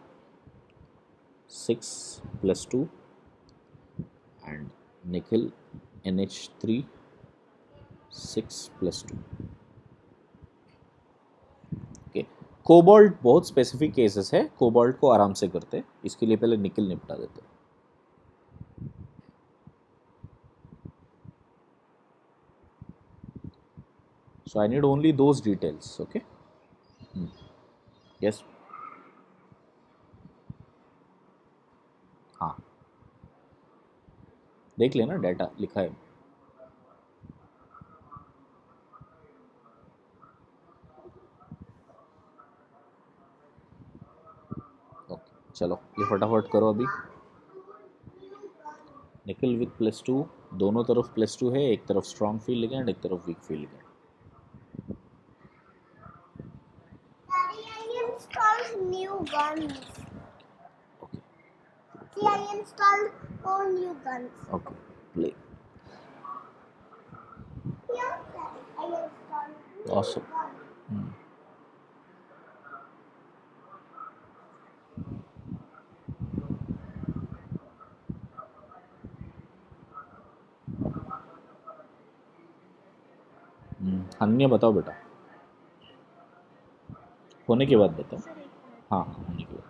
6 plus 2 and nickel NH3 6 plus 2. Okay, cobalt बहुत स्पेसिफिक केसेस है, कोबाल्ट को आराम से करते हैं. इसके लिए पहले निकल निपटा देते हैं. So I need only those details. Okay. Yes. हाँ, देख लेना, डाटा लिखा है. ओके चलो, ये फटाफट करो अभी. निकल विथ +2, दोनों तरफ +2 है. एक तरफ स्ट्रॉन्ग फील्ड लिगेंड, एक तरफ week field ligand. I installed new guns. Okay See, I installed 4 new guns. Okay, play. Yeah, I installed new Awesome. guns. अन्य बताओ बेटा, होने के बाद बताओ. सर एक मिनट. हाँ हाँ, होने के बाद.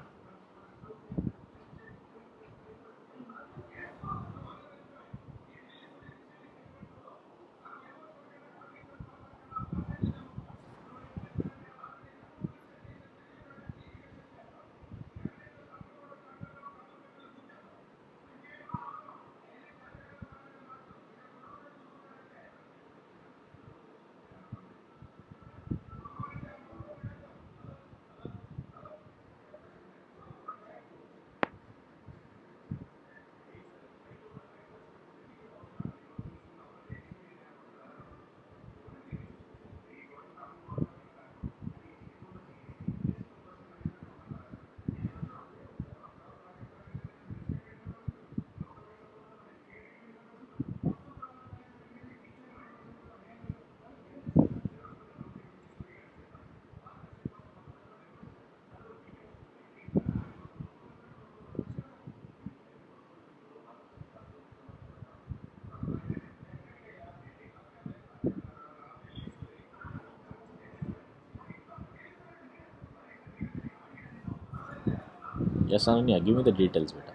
Yes, Ananya, give me the details, beta.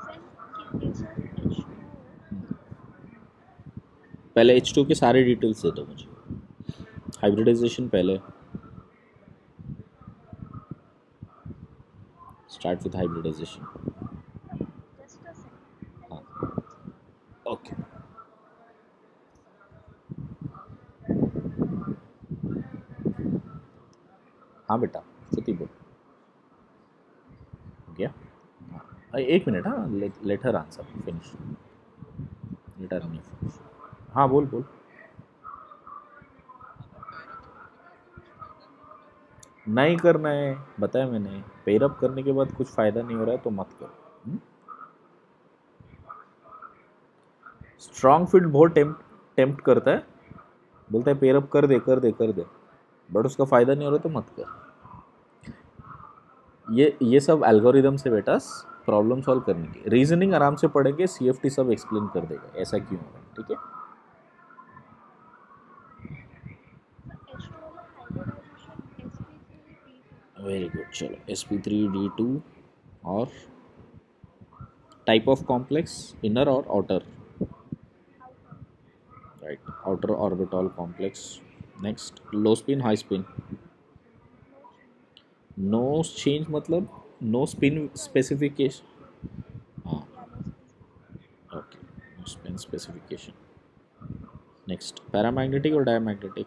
Sir case of H2O पहले H2 के सारे डिटेल्स दे दो मुझे. हाइब्रिडाइजेशन पहले. Start with hybridisation. Just a second हाँ. ओके. हाँ बेटा, श्रुति बोल. हो गया? हाँ, एक मिनट. हाँ, let her answer finish. Let her नहीं फिनिश. हाँ बोल बोल. नहीं करना है, बताया मैंने. पेयरअप करने के बाद कुछ फ़ायदा नहीं हो रहा है तो मत करो. स्ट्रॉन्ग फील्ड बहुत टेम्प्ट करता है, बोलता है पेयरअप कर दे कर दे कर दे, बट उसका फ़ायदा नहीं हो रहा तो मत कर. ये सब एल्गोरिदम से बेटा प्रॉब्लम सॉल्व करने की रीजनिंग आराम से पढ़ेंगे, CFT सब एक्सप्लेन कर देगा ऐसा क्यों हो रहा है. ठीक है. H2O में हाइब्रिडाइजेशन sp3d2 वेरी गुड. चलो sp3d2 और टाइप ऑफ कॉम्प्लेक्स इनर और outer. Right, outer orbital complex. Next low spin high spin. No change मतलब नो स्पिन स्पेसिफिकेशन. हाँ. Okay, no spin specification. Next paramagnetic और diamagnetic.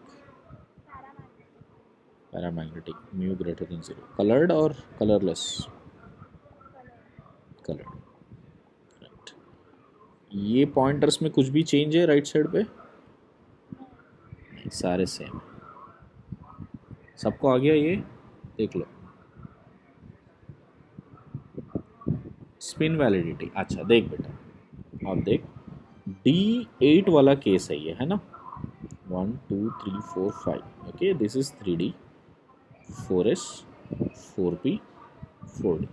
Paramagnetic mu greater than 0. Coloured और colourless. Coloured. Right. ये pointers में कुछ भी change है right side पे? नहीं, सारे सेम. सबको आ गया ये? देख लो. Spin validity. अच्छा देख बेटा, आप देख. D8 वाला केस है ये, है ना. 1 2 3 4 5. Okay, this is 3D. 4S 4P 4D.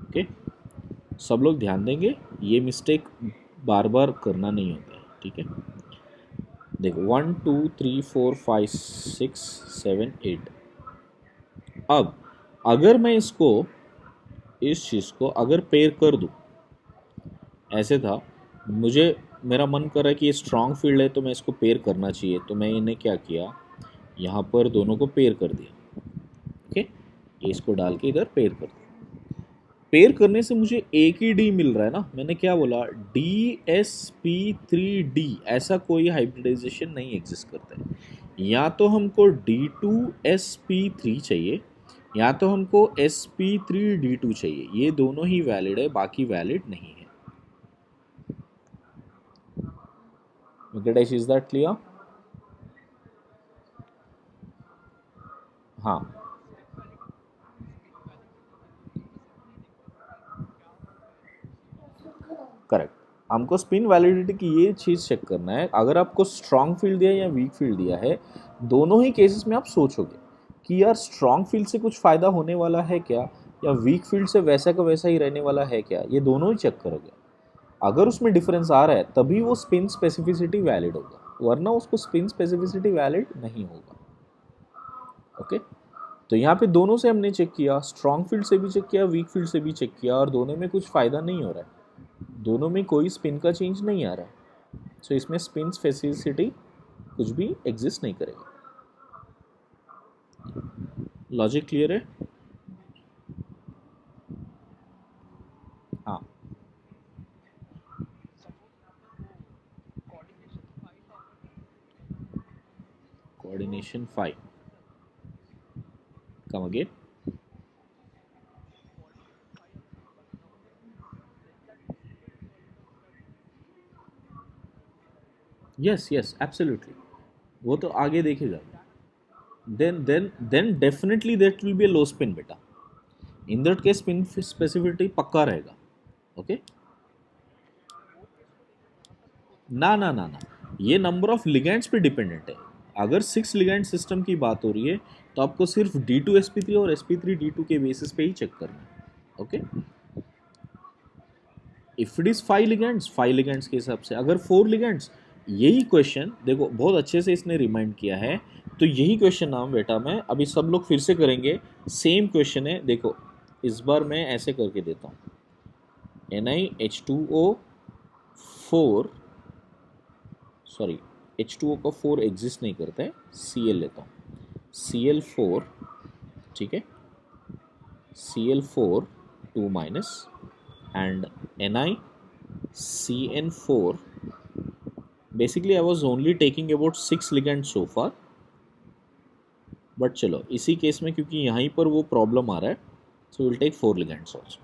Okay, सब लोग ध्यान देंगे, ये मिस्टेक बार बार करना नहीं होता है. ठीक है. देखो 1 2 3 4 5 6 7 8. अब अगर मैं इसको इस चीज़ को अगर पेयर कर दूँ, ऐसे था, मुझे मेरा मन कर रहा है कि ये स्ट्रॉन्ग फील्ड है तो मैं इसको पेयर करना चाहिए, तो मैं इन्हें क्या किया, यहाँ पर दोनों को पेयर कर दिया. ओके, ये इसको डाल के इधर पेयर कर दिया. पेयर करने से मुझे एक ही डी मिल रहा है ना. मैंने क्या बोला, DSP3D ऐसा कोई हाइब्रिडाइजेशन नहीं एग्जिस्ट करता है. या तो हमको D2SP3 चाहिए या तो हमको SP3D2 चाहिए. ये दोनों ही वैलिड है, बाकी वैलिड नहीं है. Venkatesh, is that clear? हाँ. करेक्ट. हमको स्पिन वैलिडिटी की ये चीज़ चेक करना है. अगर आपको स्ट्रॉन्ग फील्ड दिया है या वीक फील्ड दिया है, दोनों ही केसेस में आप सोचोगे कि यार स्ट्रॉन्ग फील्ड से कुछ फ़ायदा होने वाला है क्या, या वीक फील्ड से वैसा का वैसा ही रहने वाला है क्या. ये दोनों ही चेक करोगे. अगर उसमें डिफरेंस आ रहा है तभी वो स्पिन स्पेसिफिसिटी वैलिड होगा, वरना उसको स्पिन स्पेसिफिसिटी वैलिड नहीं होगा. ओके, तो यहाँ पे दोनों से हमने चेक किया, स्ट्रॉन्ग फील्ड से भी चेक किया, वीक फील्ड से भी चेक किया, और दोनों में कुछ फ़ायदा नहीं हो रहा है. दोनों में कोई स्पिन का चेंज नहीं आ रहा है. सो इसमें स्पिन स्पेसिफिसिटी कुछ भी एग्जिस्ट नहीं करेगा. लॉजिक क्लियर है? हाँ. Coordination 5. Come again. Yes yes absolutely, वो तो आगे देखेगा. then definitely that will be a low spin बेटा. in that case spin specificity पक्का रहेगा. ओके. ना ना ना ना, ये नंबर ऑफ लिगेंड्स पे डिपेंडेंट है. अगर 6 लिगेंड सिस्टम की बात हो रही है तो आपको सिर्फ D2SP3 और SP3D2 के बेसिस पे ही चेक करना है. Okay. If it is 5 ligands के हिसाब से. अगर 4 लिगेंड्स, यही क्वेश्चन देखो बहुत अच्छे से इसने रिमाइंड किया है तो यही क्वेश्चन नाम बेटा मैं अभी सब लोग फिर से करेंगे, सेम क्वेश्चन है। देखो इस बार मैं ऐसे करके देता हूँ, NiH2O4, सॉरी H2O का 4 एग्जिस्ट नहीं करता है, Cl लेता हूँ, Cl4, ठीक है, Cl4 2 minus and NiCN4. Basically I was only taking about 6 ligand so far, but चलो इसी केस में क्योंकि यहीं पर वो प्रॉब्लम आ रहा है, so will take 4 ligands also.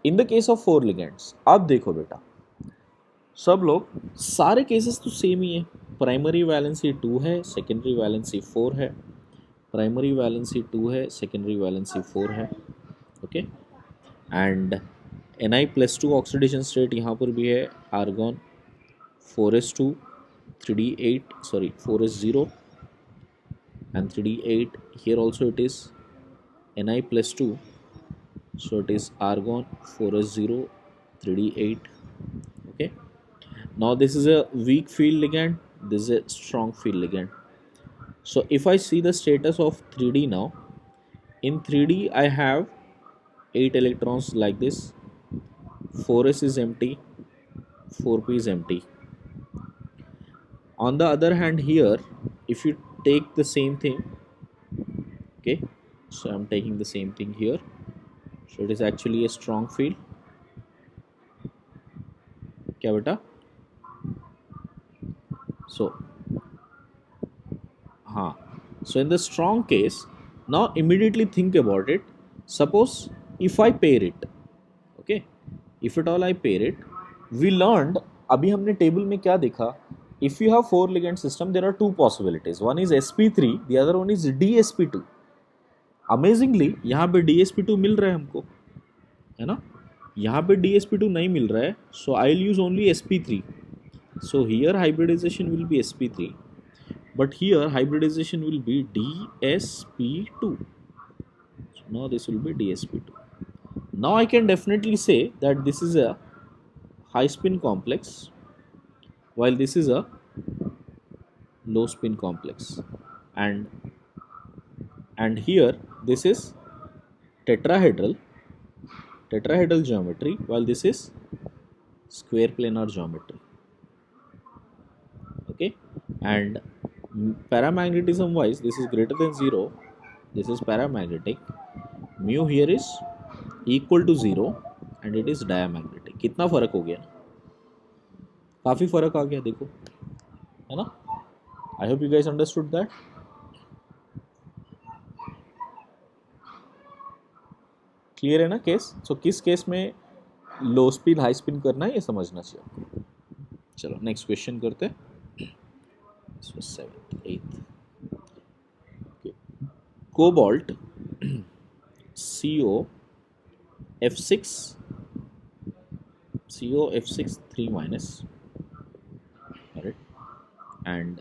In the case of 4 ligands अब देखो बेटा, सब लोग सारे केसेस तो सेम ही है। प्राइमरी वैलेंसी 2 है, सेकेंडरी वैलेंसी 4 है, प्राइमरी वैलेंसी 2 है, सेकेंडरी वैलेंसी 4 है, okay. And Ni+2 oxidation state यहाँ पर भी है, argon 4s2 3d8 sorry 4s0 and 3d8, here also it is Ni+2, so it is argon 4s0 3d8, okay. Now this is a weak field ligand, this is a strong field ligand. So if I see the status of 3d now, in 3d I have 8 electrons like this, 4s is empty, 4p is empty. On the other hand here, if you take the same thing, okay, so I'm taking the same thing here, so it is actually a strong field, क्या बेटा, so हाँ, so in the strong case, now immediately think about it, suppose if I pair it, okay, if at all I pair it, we learned, अभी हमने table में क्या देखा, if you have 4 ligand system there are 2 possibilities, one is sp3, the other one is dsp2. Amazingly यहाँ पे dsp2 मिल रहा है हमको, है ना, यहाँ पे dsp2 नहीं मिल रहा है, so I'll use only sp3, so here hybridization will be sp3, but here hybridization will be dsp2, so now this will be dsp2. Now I can definitely say that this is a high spin complex while this is a low spin complex, and here this is tetrahedral geometry while this is square planar geometry, okay. And paramagnetism wise this is greater than 0, this is paramagnetic, mu here is equal to 0 and it is diamagnetic. कितना फर्क हो गया, काफ़ी फर्क आ गया देखो, है ना। I hope you guys understood that. Clear है ना केस, सो किस केस में लो स्पिन हाई स्पिन करना है ये समझना चाहिए आपको। चलो नेक्स्ट क्वेश्चन करते हैं, 7th 8th, cobalt COF6 3 minus, right, and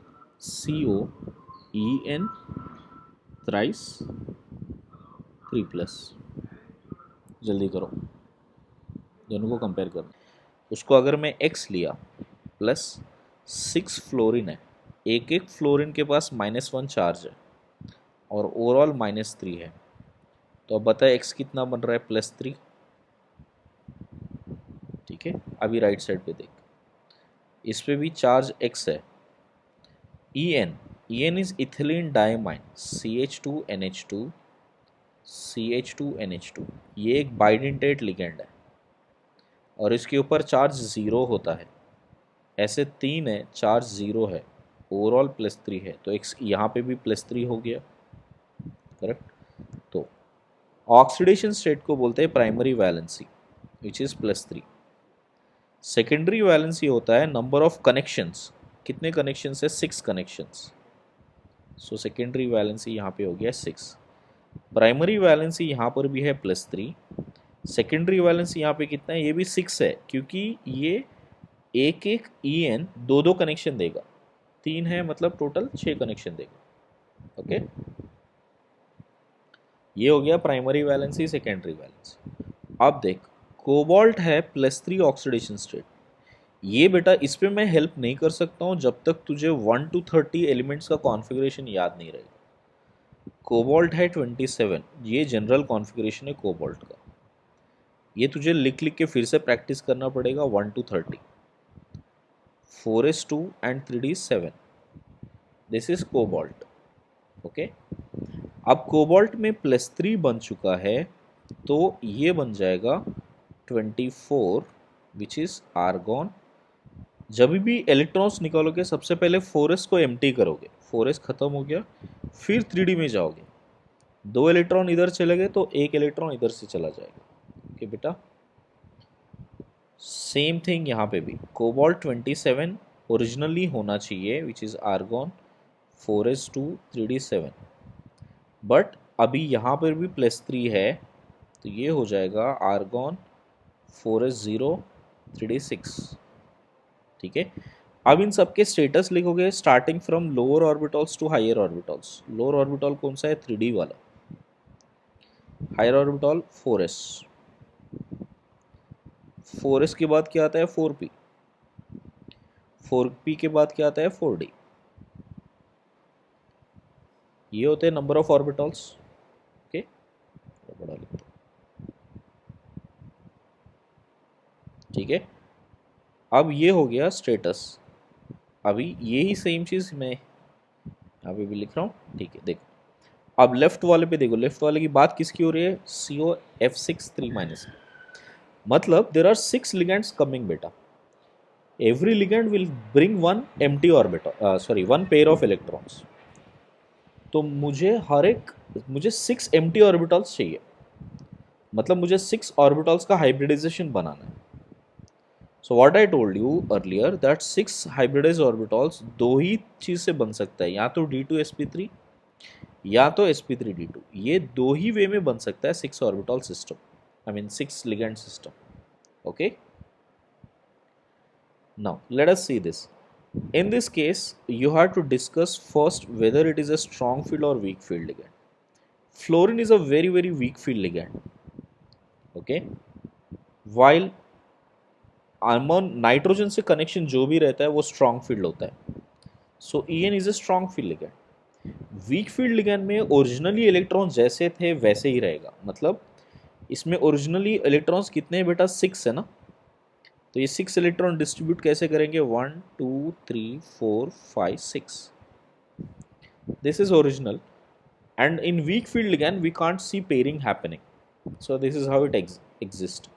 COEN thrice 3 plus, जल्दी करो, दोनों को कंपेयर करना। उसको अगर मैं X लिया प्लस 6 फ्लोरिन है, एक एक फ्लोरिन के पास -1 चार्ज है और ओवरऑल -3 है, तो अब बताए X कितना बन रहा है, +3, ठीक है। अभी राइट साइड पे देख, इस पे भी चार्ज X है, EN is ethylene diamine CH2NH2, ये एक बाइडेंटेट लिगेंड है और इसके ऊपर चार्ज 0 होता है, ऐसे 3 है चार्ज 0 है, ओवरऑल +3 है, तो X यहाँ पे भी +3 हो गया, करेक्ट। तो ऑक्सीडेशन स्टेट को बोलते हैं primary valency which is +3। Secondary valency होता है नंबर ऑफ कनेक्शंस, कितने कनेक्शंस है, 6 कनेक्शंस, सो सेकेंडरी वैलेंसी यहाँ पे हो गया 6। प्राइमरी वैलेंसी यहाँ पर भी है +3, सेकेंडरी वैलेंसी यहाँ पे कितना है, ये भी 6 है, क्योंकि ये एक एक EN 2 कनेक्शन देगा, 3 है मतलब टोटल 6 कनेक्शन देगा, ओके। ये हो गया प्राइमरी वैलेंसी सेकेंडरी वैलेंसी। अब देख कोबाल्ट है +3 ऑक्सीडेशन स्टेट, ये बेटा इस पे मैं हेल्प नहीं कर सकता हूँ जब तक तुझे 1 to 30 एलिमेंट्स का कॉन्फ़िगरेशन याद नहीं रहेगा। कोबाल्ट है 27, ये जनरल कॉन्फ़िगरेशन है कोबाल्ट का। ये तुझे लिख लिख के फिर से प्रैक्टिस करना पड़ेगा 1 to 30, 4s2 and 3d7, this is cobalt. Okay, अब कोबाल्ट में +3 बन चुका है, तो ये बन जाएगा 24 विच इज़ आर्गॉन। जब भी इलेक्ट्रॉन्स निकालोगे सबसे पहले 4s को एम्प्टी करोगे, 4s खत्म हो गया, फिर 3d में जाओगे, 2 इलेक्ट्रॉन इधर चले गए तो 1 इलेक्ट्रॉन इधर से चला जाएगा। ओके बेटा, सेम थिंग यहाँ पे भी कोबाल्ट 27 ओरिजिनली होना चाहिए which is argon 4s2 3d7, but अभी यहाँ पर भी +3 है, तो ये हो जाएगा आर्गॉन 4s0 3d6। ठीक है, अब इन सबके स्टेटस लिखोगे starting from lower orbitals to higher orbitals. Lower orbital कौन सा है? 3d वाला। हायर ऑर्बिटल 4s, 4s के बाद क्या आता है? 4p, 4p के बाद क्या आता है? 4d। ये होते हैं नंबर ऑफ ऑर्बिटल्स। ओके, बड़ा लिखता हूं। ठीक है, अब ये हो गया स्टेटस। अभी यही सेम चीज़ मैं अभी भी लिख रहा हूँ। ठीक है, देखो अब लेफ्ट वाले पे देखो, लेफ्ट वाले की बात किसकी हो रही है? COF6 3- मतलब देर आर 6 लिगेंड्स कमिंग बेटा। Every ligand will bring one empty orbital, sorry 1 pair of electrons. तो मुझे 6 एम्प्टी ऑर्बिटल्स चाहिए, मतलब मुझे 6 ऑर्बिटल्स का हाइब्रिडाइजेशन बनाना है। So what I told you earlier that 6 hybridise orbitals दो ही चीज़ से बन सकता है, या तो D2sp3 या तो sp3d2। ये दो ही वे में बन सकता है 6 orbital system, I mean 6 ligand system. Okay, now let us see this. In this case, you have to discuss first whether it is a strong field or weak field ligand. Fluorine is a very very weak field ligand. Okay, while अमोन nitrogen से connection जो भी रहता है वो strong field होता है। So EN is a strong field ligand. Weak field ligand में ओरिजिनली इलेक्ट्रॉन जैसे थे वैसे ही रहेगा, मतलब इसमें ओरिजिनली इलेक्ट्रॉन्स कितने हैं बेटा? 6 है ना, तो ये 6 इलेक्ट्रॉन डिस्ट्रीब्यूट कैसे करेंगे? 1 2 3 4 5 6, this is original. And in weak field ligand we can't see pairing happening, so this is how it exist.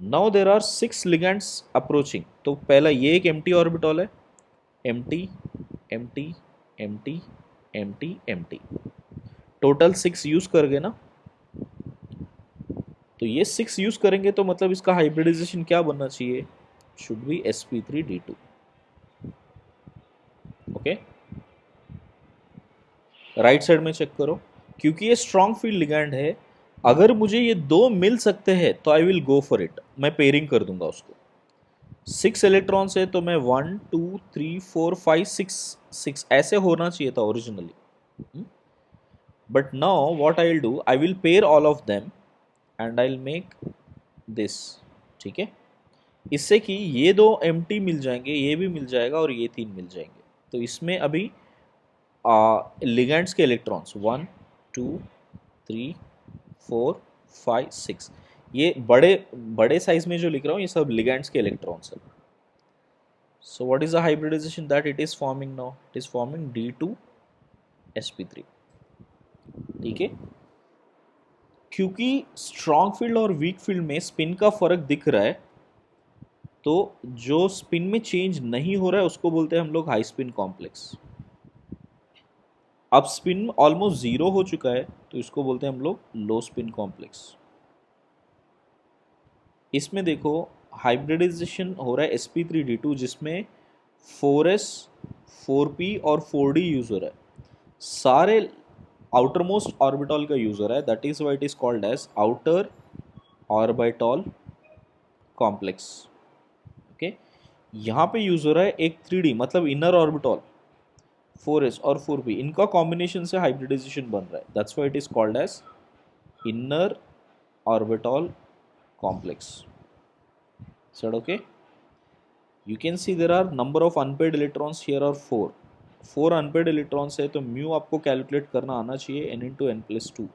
Now there are 6 ligands approaching. तो पहला ये एक एम्प्टी ऑर्बिटल है, empty empty empty empty empty, total 6 use कर गए ना। तो ये 6 यूज करेंगे तो मतलब इसका हाइब्रिडाइजेशन क्या बनना चाहिए? Should be sp3d2। Okay, right side में चेक करो, क्योंकि ये स्ट्रॉन्ग फील्ड लिगैंड है, अगर मुझे ये दो मिल सकते हैं तो I will go for it, मैं पेयरिंग कर दूंगा उसको। 6 इलेक्ट्रॉन्स है तो मैं 1 2 3 4 5 6 ऐसे होना चाहिए था originally, but now what I will do, I will pair all of them and I will make this. ठीक है, इससे कि ये दो एम्प्टी मिल जाएंगे, ये भी मिल जाएगा और ये 3 मिल जाएंगे। तो इसमें अभी लिगेंड्स के इलेक्ट्रॉन्स 1 2 3 4 5 6, ये बड़े बड़े साइज में जो लिख रहा हूँ ये सब लिगेंड्स के इलेक्ट्रॉन्स है। So what is the hybridization that it is forming now? It is forming D2sp3। ठीक है, क्योंकि स्ट्रॉन्ग फील्ड और वीक फील्ड में स्पिन का फर्क दिख रहा है, तो जो स्पिन में चेंज नहीं हो रहा है उसको बोलते हैं हम लोग हाई स्पिन कॉम्प्लेक्स। अब स्पिन ऑलमोस्ट 0 हो चुका है तो इसको बोलते हैं हम लोग लो स्पिन कॉम्प्लेक्स। इसमें देखो हाइब्रिडाइजेशन हो रहा है sp3d2 जिसमें 4s 4p और 4d यूज हो रहा है, सारे आउटर मोस्ट ऑर्बिटल का यूज हो रहा है, that is why it is called as outer orbital complex. Okay, यहाँ पे यूज हो रहा है एक 3d, मतलब इनर ऑर्बिटल 4s और 4p, इनका कॉम्बिनेशन से हाइब्रिडाइजेशन बन रहा है, that's why it is called as inner orbital complex. Sir okay, You can see there are number of unpaired electrons here are 4. 4 unpaired electrons है तो mu आपको calculate करना आना चाहिए n into n plus 2.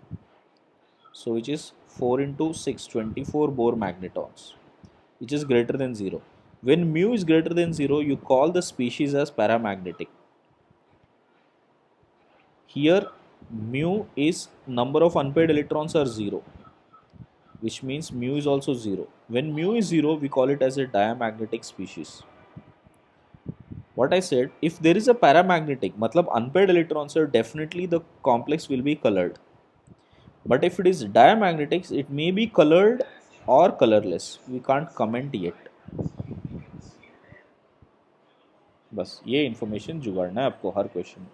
So which is 4 into 6, 24 Bohr magnetons, which is greater than 0. When mu is greater than 0, you call the species as paramagnetic. Here mu is number of unpaired electrons are 0, which means mu is also 0. When mu is 0, we call it as a diamagnetic species. What I said, if there is a paramagnetic, matlab unpaired electrons are definitely the complex will be colored. But if it is diamagnetic, it may be colored or colorless. We can't comment yet. बस ये information जुगाड़ना है आपको हर question में.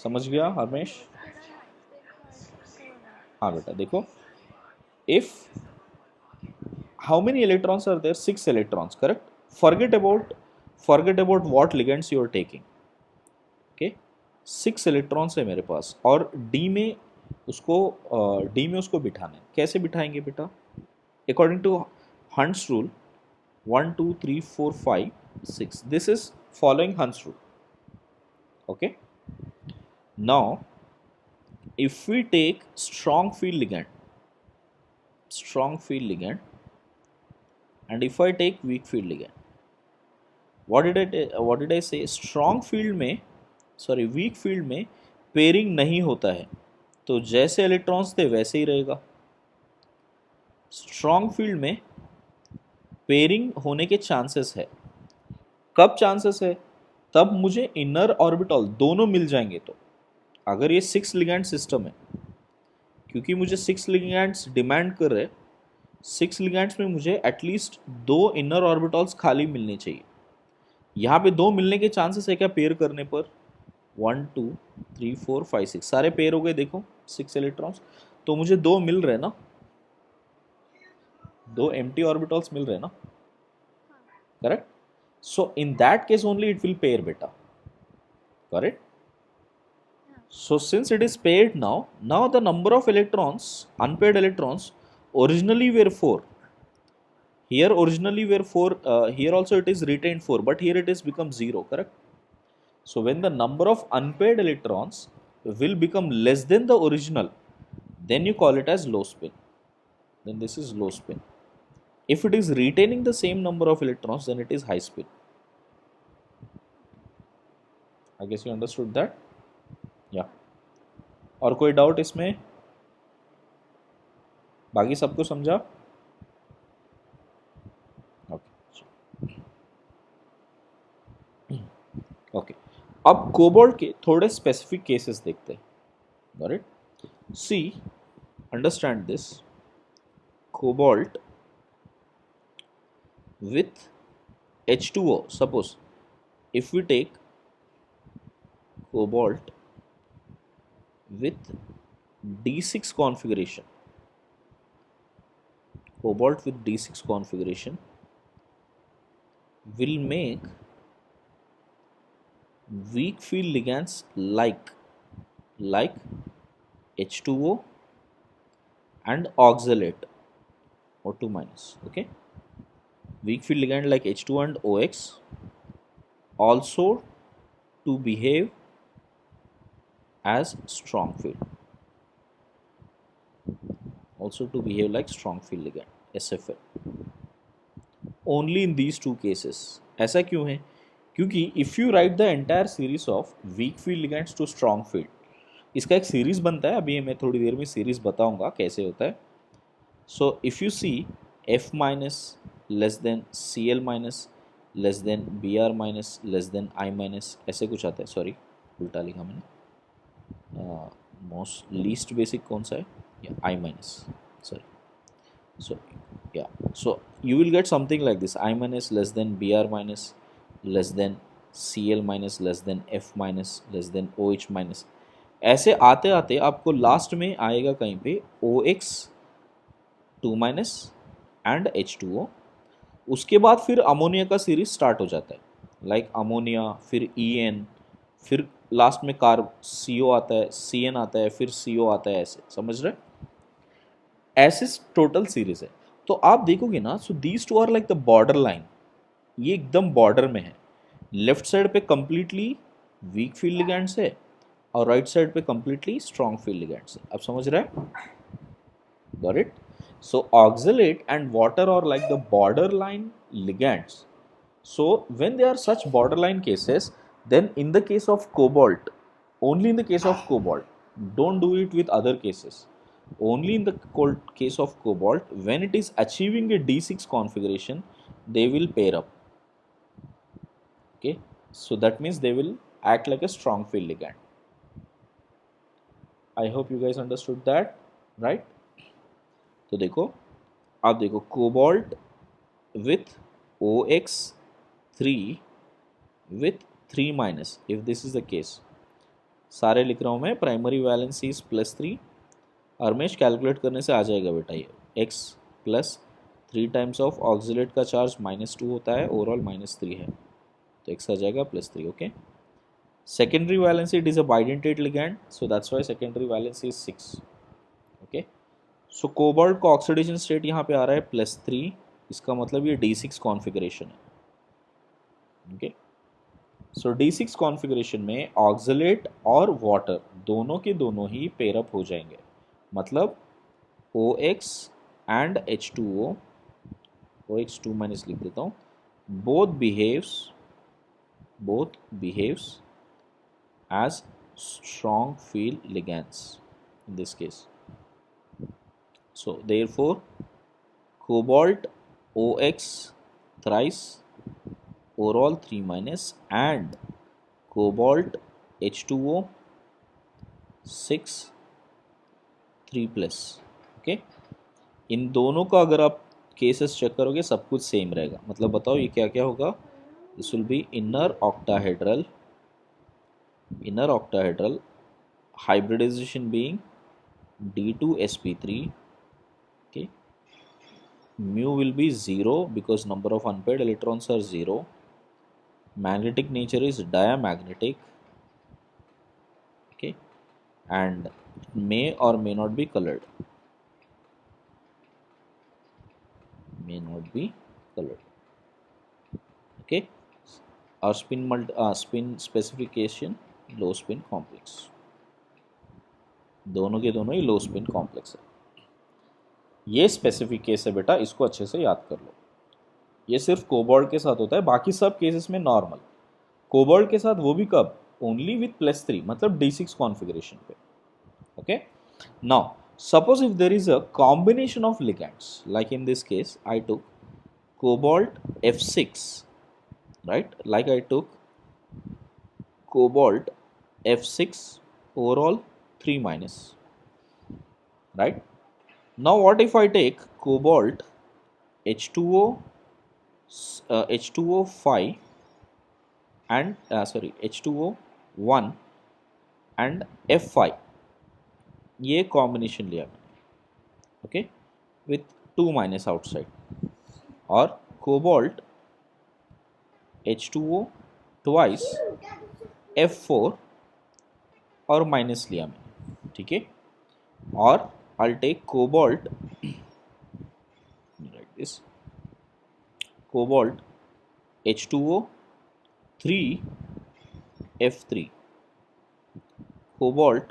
समझ गया हरमेश? हाँ बेटा देखो, if how many electrons are there? 6 electrons, correct? Forget about what ligands you are taking. Okay, 6 electrons है मेरे पास और D में उसको बिठाना है. कैसे बिठाएंगे बेटा? According to Hund's rule, 1 2 3 4 5 6. This is following Hund's rule. Okay, now if we take strong field ligand, and if I take weak field ligand, what did I say? Strong field में weak field में pairing नहीं होता है, तो जैसे electrons थे वैसे ही रहेगा. स्ट्रॉन्ग फील्ड में पेयरिंग होने के चांसेस है. कब चांसेस है? तब मुझे इनर ऑर्बिटल दोनों मिल जाएंगे. तो अगर ये 6 लिगैंड सिस्टम है, क्योंकि मुझे 6 लिगैंड्स डिमांड कर रहे, 6 लिगैंड्स में मुझे एटलीस्ट 2 इनर ऑर्बिटल्स खाली मिलने चाहिए. यहाँ पे 2 मिलने के चांसेस है क्या पेयर करने पर? 1 2 3 4 5 6 सारे पेयर हो गए. देखो 6 इलेक्ट्रॉन्स, तो मुझे 2 मिल रहे ना, 2 एम्प्टी ऑर्बिटल्स मिल रहे ना, correct? So in that case only it will pair beta, correct? So since it is paired now the number of electrons, unpaired electrons, originally were 4. Here originally were 4. Here also it is retained 4, but here it is become 0, correct? So when the number of unpaired electrons will become less than the original, then you call it as low spin. Then this is low spin. If it is retaining the same number of electrons, then it is high spin. I guess you understood that? Yeah. और कोई doubt इसमें? बाकी सबको समझा? Okay. अब cobalt के थोड़े specific cases देखते हैं. Got it? See, understand this. Cobalt with H2O. Suppose if we take cobalt with D6 configuration, cobalt with D6 configuration will make weak field ligands like H2O and oxalate O2 minus. Okay, weak field ligand like H2 and OX also to behave as strong field, also to behave like strong field ligand SFL. Only in these two cases. ऐसा क्यों है? क्योंकि if you write the entire series of weak field ligands to strong field, इसका एक series बनता है. अभी मैं थोड़ी देर में सीरीज बताऊंगा कैसे होता है. So if you see F minus less than Cl minus less than Br minus less than I minus, ऐसे कुछ आता है. सॉरी उल्टा लिखा मैंने. मोस्ट लीस्ट बेसिक कौन सा है? I minus, sorry. So yeah, so you will get something like this: I minus less than Br minus less than Cl minus less than F minus less than OH minus. ऐसे आते आते आपको last में आएगा कहीं पे OX 2 minus and H2O. उसके बाद फिर अमोनिया का सीरीज स्टार्ट हो जाता है, लाइक अमोनिया, फिर EN, फिर लास्ट में कार्ब CO आता है, CN आता है, फिर CO आता है. ऐसे समझ रहे? ऐसे टोटल सीरीज है. तो आप देखोगे ना, so these two are like the borderline, ये एकदम बॉर्डर में है। लेफ्ट साइड पे कंप्लीटली वीक फील्ड लिगेंड्स है और राइट साइड पे कंप्लीटली स्ट्रॉन्ग फील्ड लिगेंड्स है। आप समझ रहे हैं? Got it? So oxalate and water are like the borderline ligands. So when they are such borderline cases, then in the case of cobalt, only in the case of cobalt, don't do it with other cases. Only in the case of cobalt, when it is achieving a D6 configuration, they will pair up. Okay, so that means they will act like a strong field ligand. I hope you guys understood that, right? तो देखो, आप देखो cobalt with OX3 with 3 minus, if this is the case, सारे लिख रहा हूँ मैं, primary valency is +3, Harmesh calculate करने से आ जाएगा बेटा, ये x plus 3 times of oxalate का चार्ज -2 होता है, ओवरऑल -3 है, तो x आ जाएगा +3. Okay, secondary valency, it is a bidentate ligand, so that's why secondary valency is 6. Okay, so cobalt का ऑक्सीडेशन स्टेट यहाँ पे आ रहा है +3, इसका मतलब ये D6 कॉन्फ़िगरेशन है. ओके, सो D6 कॉन्फ़िगरेशन में ऑक्सलेट और वाटर दोनों के दोनों ही पेयर अप हो जाएंगे, मतलब OX and H2O, OX2 minus लिख देता हूँ, both behaves as strong field ligands in this case. So therefore cobalt OX thrice, overall 3 minus, and cobalt H2O 6 3 plus. Okay, इन दोनों का अगर आप केसेस चेक करोगे सब कुछ सेम रहेगा. मतलब बताओ ये क्या क्या होगा? This will be inner octahedral hybridization being D2sp3. okay, mu will be 0 because number of unpaired electrons are 0. Magnetic nature is diamagnetic. Okay, and may or may not be colored. Okay, और spin specification low spin complex, दोनों के दोनों ही लो spin complex है. ये specific case है बेटा, इसको अच्छे से याद कर लो. ये सिर्फ कोबाल्ट के साथ होता है, बाकी सब केसेस में नॉर्मल. कोबाल्ट के साथ वो भी कब? ओनली विथ +3, मतलब D6 कॉन्फ़िगरेशन पे. Okay, now suppose if there is a combination of ligands, like in this case I took cobalt F6, right? Like I took cobalt F6, overall 3 minus, right? Now what if I take cobalt H2O H2O5 and H2O1 and F5, ये combination लिया मैंने, okay, with 2 minus outside, और cobalt H2O twice F4 और minus लिया मैंने, ठीक है. और I'll take cobalt, like this, cobalt H2O 3 F3, cobalt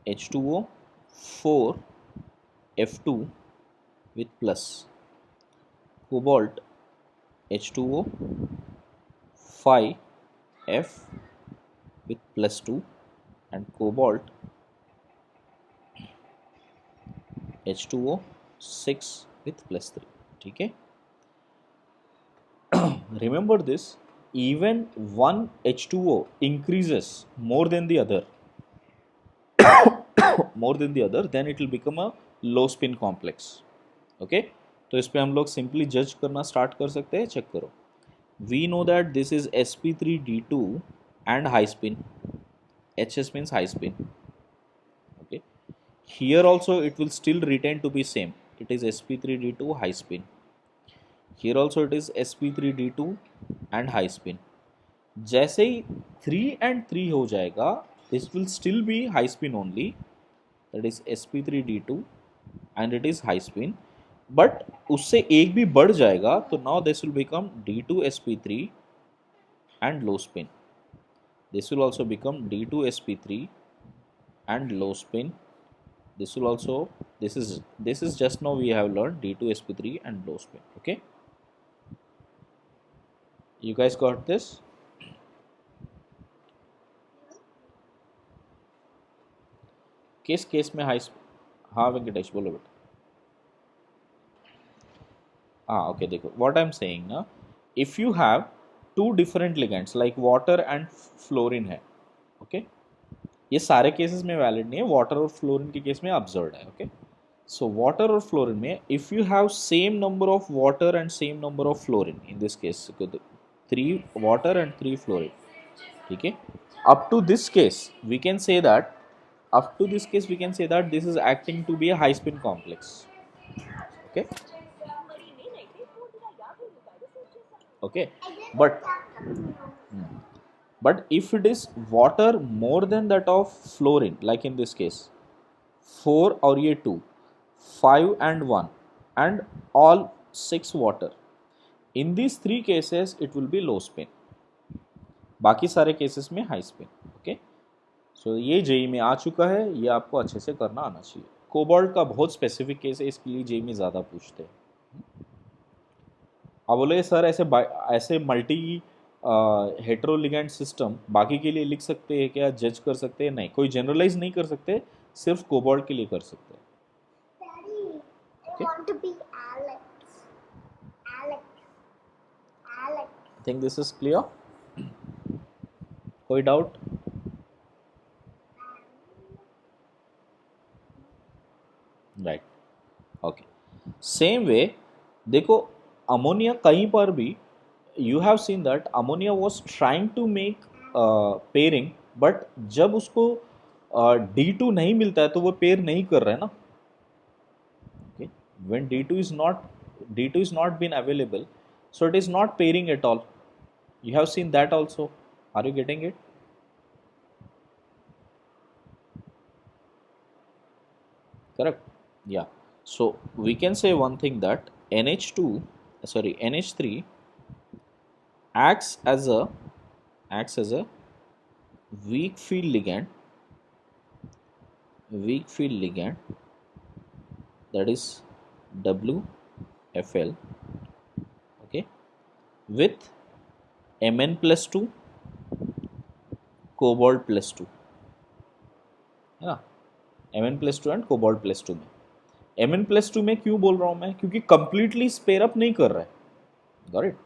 H2O 4 F2 with plus, cobalt H2O 5 F with +2, and cobalt H2O 6 with +3. ठीक है, remember this, even one H2O increases more than the other, then it will become a low spin complex. okay, तो इस पे हम लोग simply जज करना start कर सकते हैं. चेक करो, we know that this is sp3d2 and high spin, HS means high spin. okay, here also it will still retain to be same, it is sp3d2 high spin. Here also it is sp3d2 and high spin. जैसे ही 3 and 3 हो जाएगा, this will still be high spin only, that is sp3d2 and it is high spin, but उससे एक भी बढ़ जाएगा तो now this will become D2sp3 and low spin. This will also become D2sp3 and low spin. This will also, this is just now we have learned D2sp3 and low spin. Okay, you guys got this? किस case में high, हाँ वेंकटेश बोलो बेटा। हाँ okay, देखो what I am saying ना, if you have two different ligands like water and fluorine है, okay, ये सारे केसेस में वैलिड नहीं है, वाटर और फ्लोरीन के केस में अब्सर्ड है। ओके, सो वाटर और फ्लोरीन में if you have same number of water and same number of fluorine, in this case 3 water and 3 fluorine, ठीक है, up to this case we can say that, up to this case we can say that this is acting to be a high spin complex. Okay, okay, but but if it is water more than that of fluorine, like in this case 4 और ये 2, 5 and 1 and all 6 water, in these 3 cases it will be low spin, बाकी सारे cases में high spin. Okay, सो ये JEE में आ चुका है, ये आपको अच्छे से करना आना चाहिए। कोबाल्ट का बहुत स्पेसिफिक केस है, इसके लिए जेई में ज़्यादा पूछते हैं। अब बोले सर ऐसे मल्टी हेट्रोलिगेंड सिस्टम बाकी के लिए लिख सकते हैं क्या, जज कर सकते हैं? नहीं, कोई जनरलाइज नहीं कर सकते, सिर्फ कोबाल्ट के लिए कर सकते हैं। Daddy, I Okay. want to be Alex. Alex. Alex. I think this is clear, कोई doubt? Right, okay, same way देखो अमोनिया कहीं पर भी you have seen that ammonia was trying to make pairing, but जब उसको D2 नहीं मिलता है तो वो पेयर नहीं कर रहा है ना। Okay, when D2 is not been available, so it is not pairing at all. You have seen that also. Are you getting it? Correct, yeah. So we can say one thing, that NH3 acts as a weak field ligand, that is WFL, okay, with Mn plus 2 cobalt plus 2, है ना, Mn plus 2 and cobalt plus 2 में। Mn plus 2 में क्यों बोल रहा हूँ मैं, क्योंकि कंप्लीटली स्पेयर अप नहीं कर रहा है। Got it?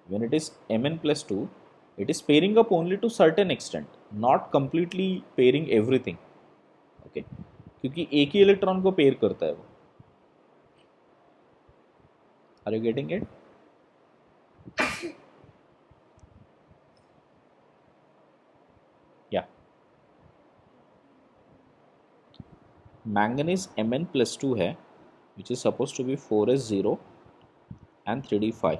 When it is Mn plus 2, it is pairing up only to certain extent, not completely pairing everything. Okay, क्योंकि एक ही इलेक्ट्रॉन को पेयर करता है वो। Are you getting it? या, मैंगनीज Mn plus 2 है, which is supposed to be 4s0 and 3d5.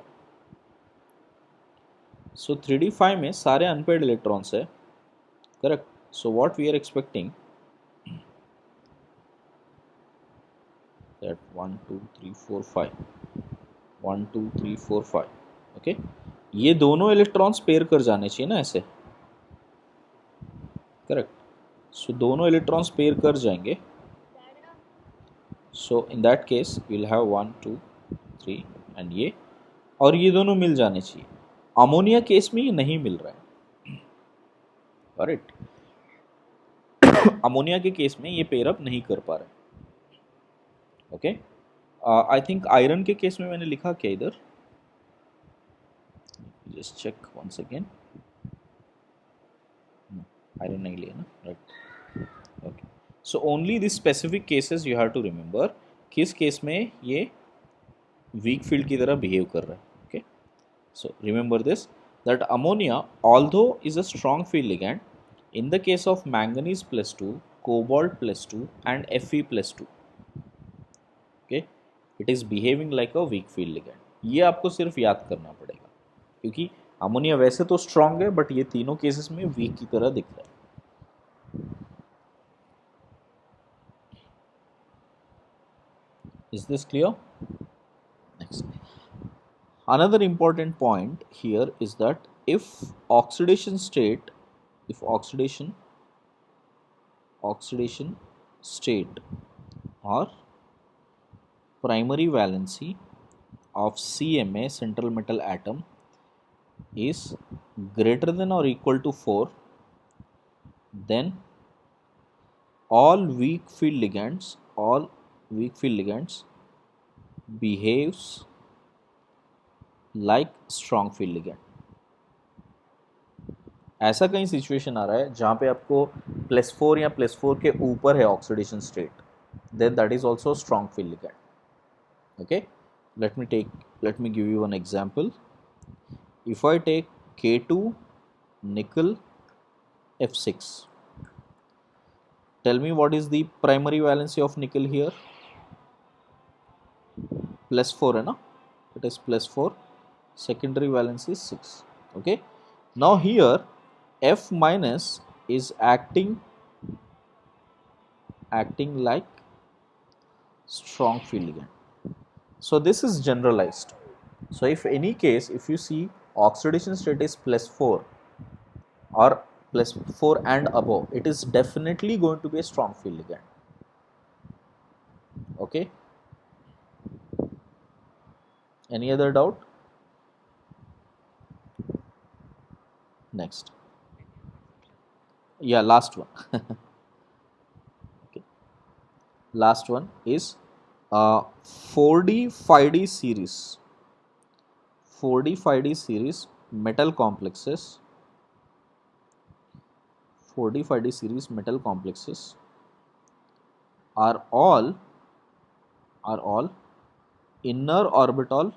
So 3d5 में सारे अनपेड इलेक्ट्रॉन्स है, correct? So what we are expecting that 1 2 3 4 5 1 2 3 4 5, okay, ये दोनों इलेक्ट्रॉन्स पेयर कर जाने चाहिए ना ऐसे, करेक्ट? सो दोनों इलेक्ट्रॉन्स पेयर कर जाएंगे, so in that case will have 1 2 3 and ये, और ये दोनों मिल जाने चाहिए। अमोनिया केस में ये नहीं मिल रहा है, करेक्ट? अमोनिया के केस में ये पेयर अप नहीं कर पा रहे। ओके, आई थिंक आयरन के केस में मैंने लिखा क्या इधर, just check once again, iron नहीं लिया ना, right? Okay, so only this specific cases you have to remember, किस केस में ये वीक फील्ड की तरह बिहेव कर रहा है। Okay, so remember this, that ammonia although is a strong field ligand, in the case of manganese plus 2, cobalt plus 2 and Fe plus 2, okay, it is behaving like a weak field ligand. ये आपको सिर्फ याद करना पड़ेगा, क्योंकि ammonia वैसे तो strong है बट ये तीनों केसेस में वीक की तरह दिख रहा है। Is this clear? Next. Another important point here is that if oxidation state or primary valency of CMA, central metal atom, is greater than or equal to 4, then all weak field ligands behaves like strong field ligand. ऐसा कहीं situation आ रहा है जहाँ पे आपको +4 या +4 के ऊपर है oxidation state, then that is also strong field ligand. Okay, let me give you one example. If I take K2 nickel F6, tell me what is the primary valency of nickel here? +4 है ना, it is +4, secondary valency is 6. Okay, now here F minus is acting like strong field ligand. So this is generalized. So if any case, if you see oxidation state is +4 or +4 and above, it is definitely going to be a strong field ligand. Okay, any other doubt? Next, yeah, last one. Okay, last one is 4D 5D series. 4D 5D series metal complexes. 4D 5D series metal complexes are all inner orbital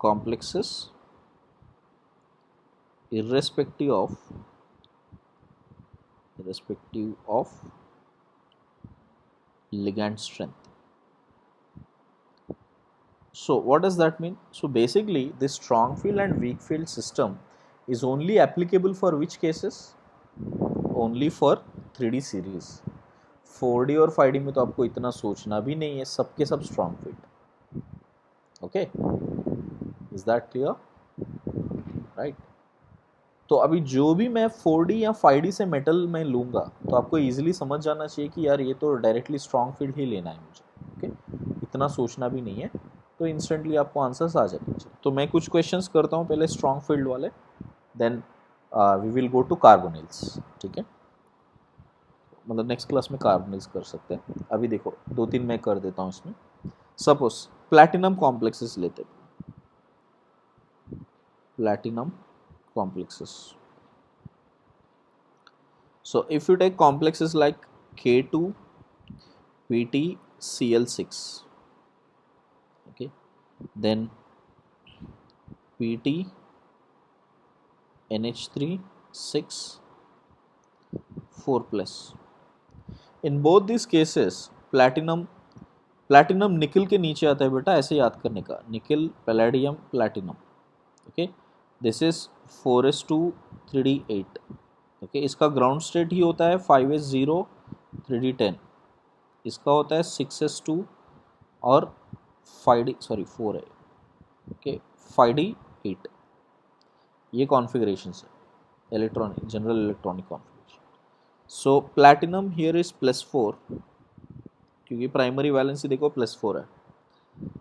complexes irrespective of ligand strength. So what does that mean? So basically this strong field and weak field system is only applicable for which cases? Only for 3D series. 4D और 5D में तो आपको इतना सोचना भी नहीं है, सबके सब strong field. Okay, is that clear? Right. तो अभी जो भी मैं 4D या 5D से मेटल में लूँगा तो आपको इजीली समझ जाना चाहिए कि यार ये तो डायरेक्टली स्ट्रॉन्ग फील्ड ही लेना है मुझे. ओके, इतना सोचना भी नहीं है, तो इंस्टेंटली आपको आंसर्स आ जाने चाहिए. तो मैं कुछ क्वेश्चंस करता हूँ पहले स्ट्रॉन्ग फील्ड वाले, then we will go to carbonyls. ठीक है, मतलब नेक्स्ट क्लास में कार्बोनिल्स कर सकते हैं. अभी देखो 2-3 मैं कर देता हूँ इसमें. सपोज प्लैटिनम कॉम्प्लेक्सेस लेते हैं. Platinum complexes. So if you take complexes like K2 PtCl6, okay, then Pt NH3 6 4 plus. In both these cases platinum निकल के नीचे आता है बेटा, ऐसे याद करने का. निकल palladium platinum. Okay, this is 4s2 3d8. Okay, इसका ग्राउंड स्टेट ही होता है 5s0 3d10. इसका होता है 6s2 और 4 है. Okay, 5d8. ये कॉन्फ़िगरेशन है electronic, general electronic configuration. So platinum here is +4 क्योंकि प्राइमरी वैलेंसी देखो +4 है.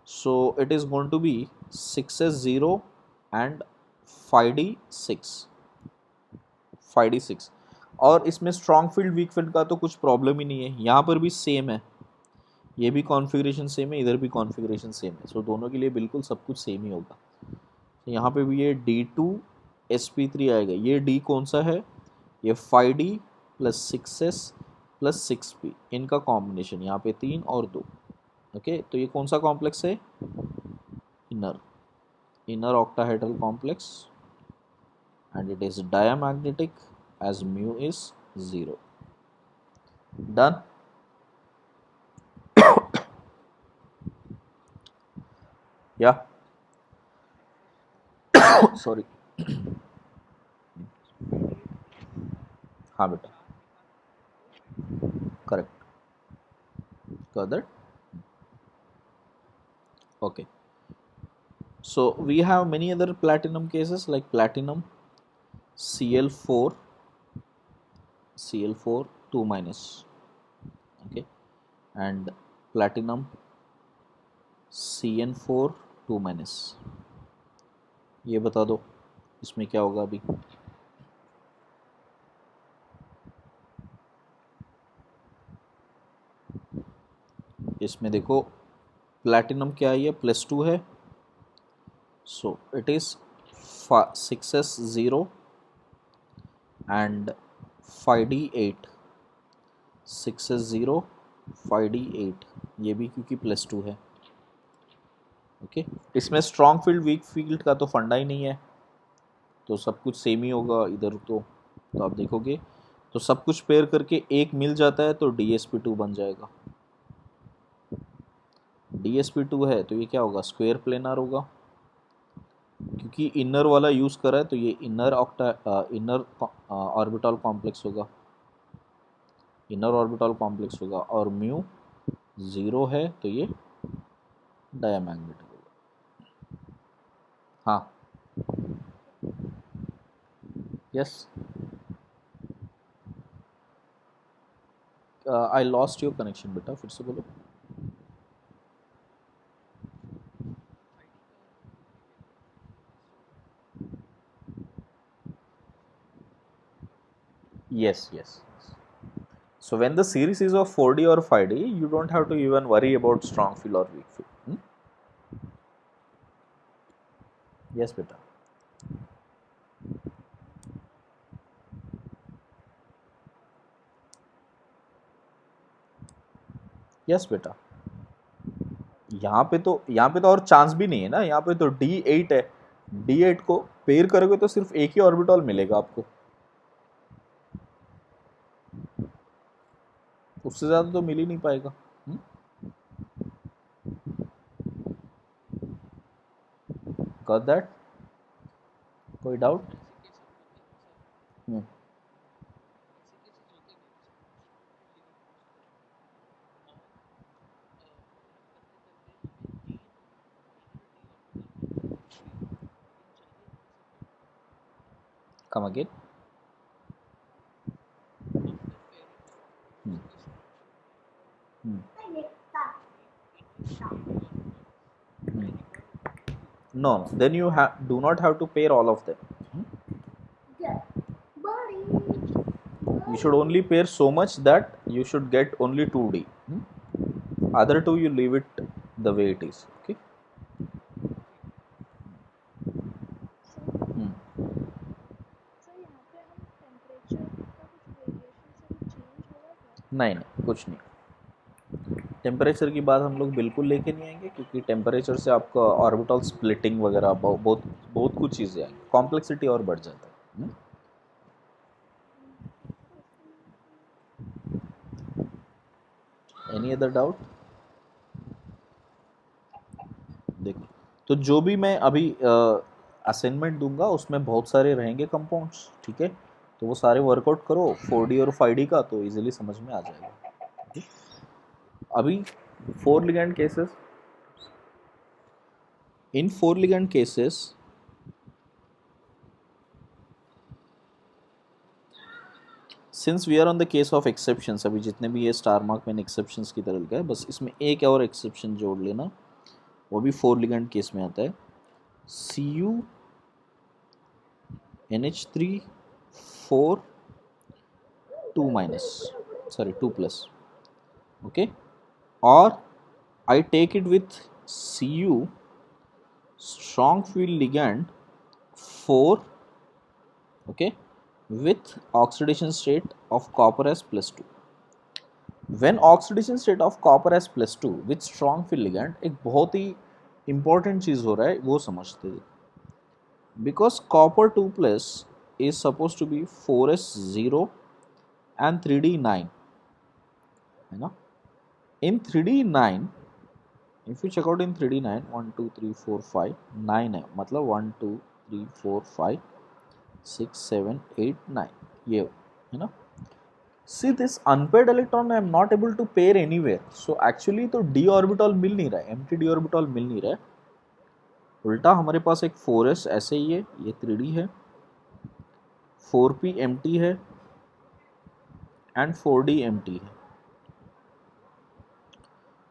So it is going to be 6s0 and 5d6. और इसमें स्ट्रॉन्ग फील्ड वीक फील्ड का तो कुछ प्रॉब्लम ही नहीं है. यहाँ पर भी सेम है, ये भी कॉन्फ़िगरेशन सेम है, इधर भी कॉन्फ़िगरेशन सेम है. सो दोनों के लिए बिल्कुल सब कुछ सेम ही होगा. तो यहाँ पे भी ये D2sp3 आएगा. ये D कौन सा है? ये 5d + 6s + 6p, इनका कॉम्बिनेशन. यहाँ पे 3 और 2. ओके, तो ये कौन सा कॉम्प्लेक्स है? inner octahedral complex, and it is diamagnetic as mu is 0. Done. Yeah. Sorry. हाँ बेटा, correct. got that? Okay, so we have many other platinum cases like platinum Cl4 2 minus, okay, and platinum CN4 2 minus. ये बता दो इसमें क्या होगा अभी? इसमें देखो प्लैटिनम क्या है, +2 है, so it is 6s0 and 5d8, 6s0 5d8, ये भी क्योंकि +2 है, ओके। इसमें स्ट्रॉन्ग फील्ड वीक फील्ड का तो फंडा ही नहीं है, तो सब कुछ सेम ही होगा इधर। तो आप देखोगे तो सब कुछ पेयर करके एक मिल जाता है तो DsP2 बन जाएगा। DsP2 है तो ये क्या होगा, स्क्वायर प्लेनर होगा, क्योंकि इनर वाला यूज़ करा है तो ये इनर ऑर्बिटल कॉम्प्लेक्स होगा, इनर ऑर्बिटल कॉम्प्लेक्स होगा, और म्यू 0 है तो ये डायमैग्नेटिक होगा। हाँ, yes, I lost your connection बेटा, फिर से बोलो। Yes. So when the series is of 4D or 5D, you don't have to even worry about strong field or weak field. Yes, beta. Yes, बेटा। यहाँ पे तो और चांस भी नहीं है ना, यहाँ पे तो D8 है, D8 को पेयर करोगे तो सिर्फ एक ही ऑर्बिटल मिलेगा आपको, उससे ज़्यादा तो मिल ही नहीं पाएगा। Got that? कोई doubt? Come again. No, then you do not have to pair all of them. You should only pair so much that you should get only 2D. Other two you leave it the way it is. Okay. Sir यहाँ पे हम temperature का कुछ variation से कुछ change होगा क्या? नहीं, कुछ नहीं। टेम्परेचर की बात हम लोग बिल्कुल लेके नहीं आएंगे, क्योंकि टेम्परेचर से आपका ऑर्बिटल स्प्लिटिंग वगैरह बहुत कुछ चीज़ें आएंगी, कॉम्प्लेक्सिटी और बढ़ जाता है। Any other doubt? देखो, तो जो भी मैं अभी असाइनमेंट दूंगा उसमें बहुत सारे रहेंगे कंपाउंड्स, ठीक है, तो वो सारे वर्कआउट करो 4D और 5D का, तो इजीली समझ में आ जाएगा। अभी 4 ligand cases, in 4 ligand cases since we are on the case of exceptions, अभी जितने भी ये स्टार मार्क मैंने एक्सेप्शंस की तरह लिखा है, बस इसमें एक और एक्सेप्शन जोड़ लेना, वो भी 4 ligand केस में आता है, Cu NH3 4 2 minus, sorry 2 plus, okay, or I take it with Cu strong field ligand 4, okay, with oxidation state of copper as +2. When oxidation state of copper as +2 with strong field ligand, एक बहुत ही important चीज़ हो रहा है, वो समझते हैं। Because copper 2 plus is supposed to be 4s0 and 3d9, है ना? In 3d9, if you check out in 3d9, 1 2 3 4 5 9 है, मतलब 1 2 3 4 5 6 7 8 9, ये है ना? See this unpaired electron I am not able to pair anywhere, so actually तो d orbital मिल नहीं रहा है, एम्प्टी डी ऑर्बिटल मिल नहीं रहा है। उल्टा हमारे पास एक 4s ऐसे ही है, ये 3d है, 4p एम्प्टी है एंड 4d एम्प्टी है।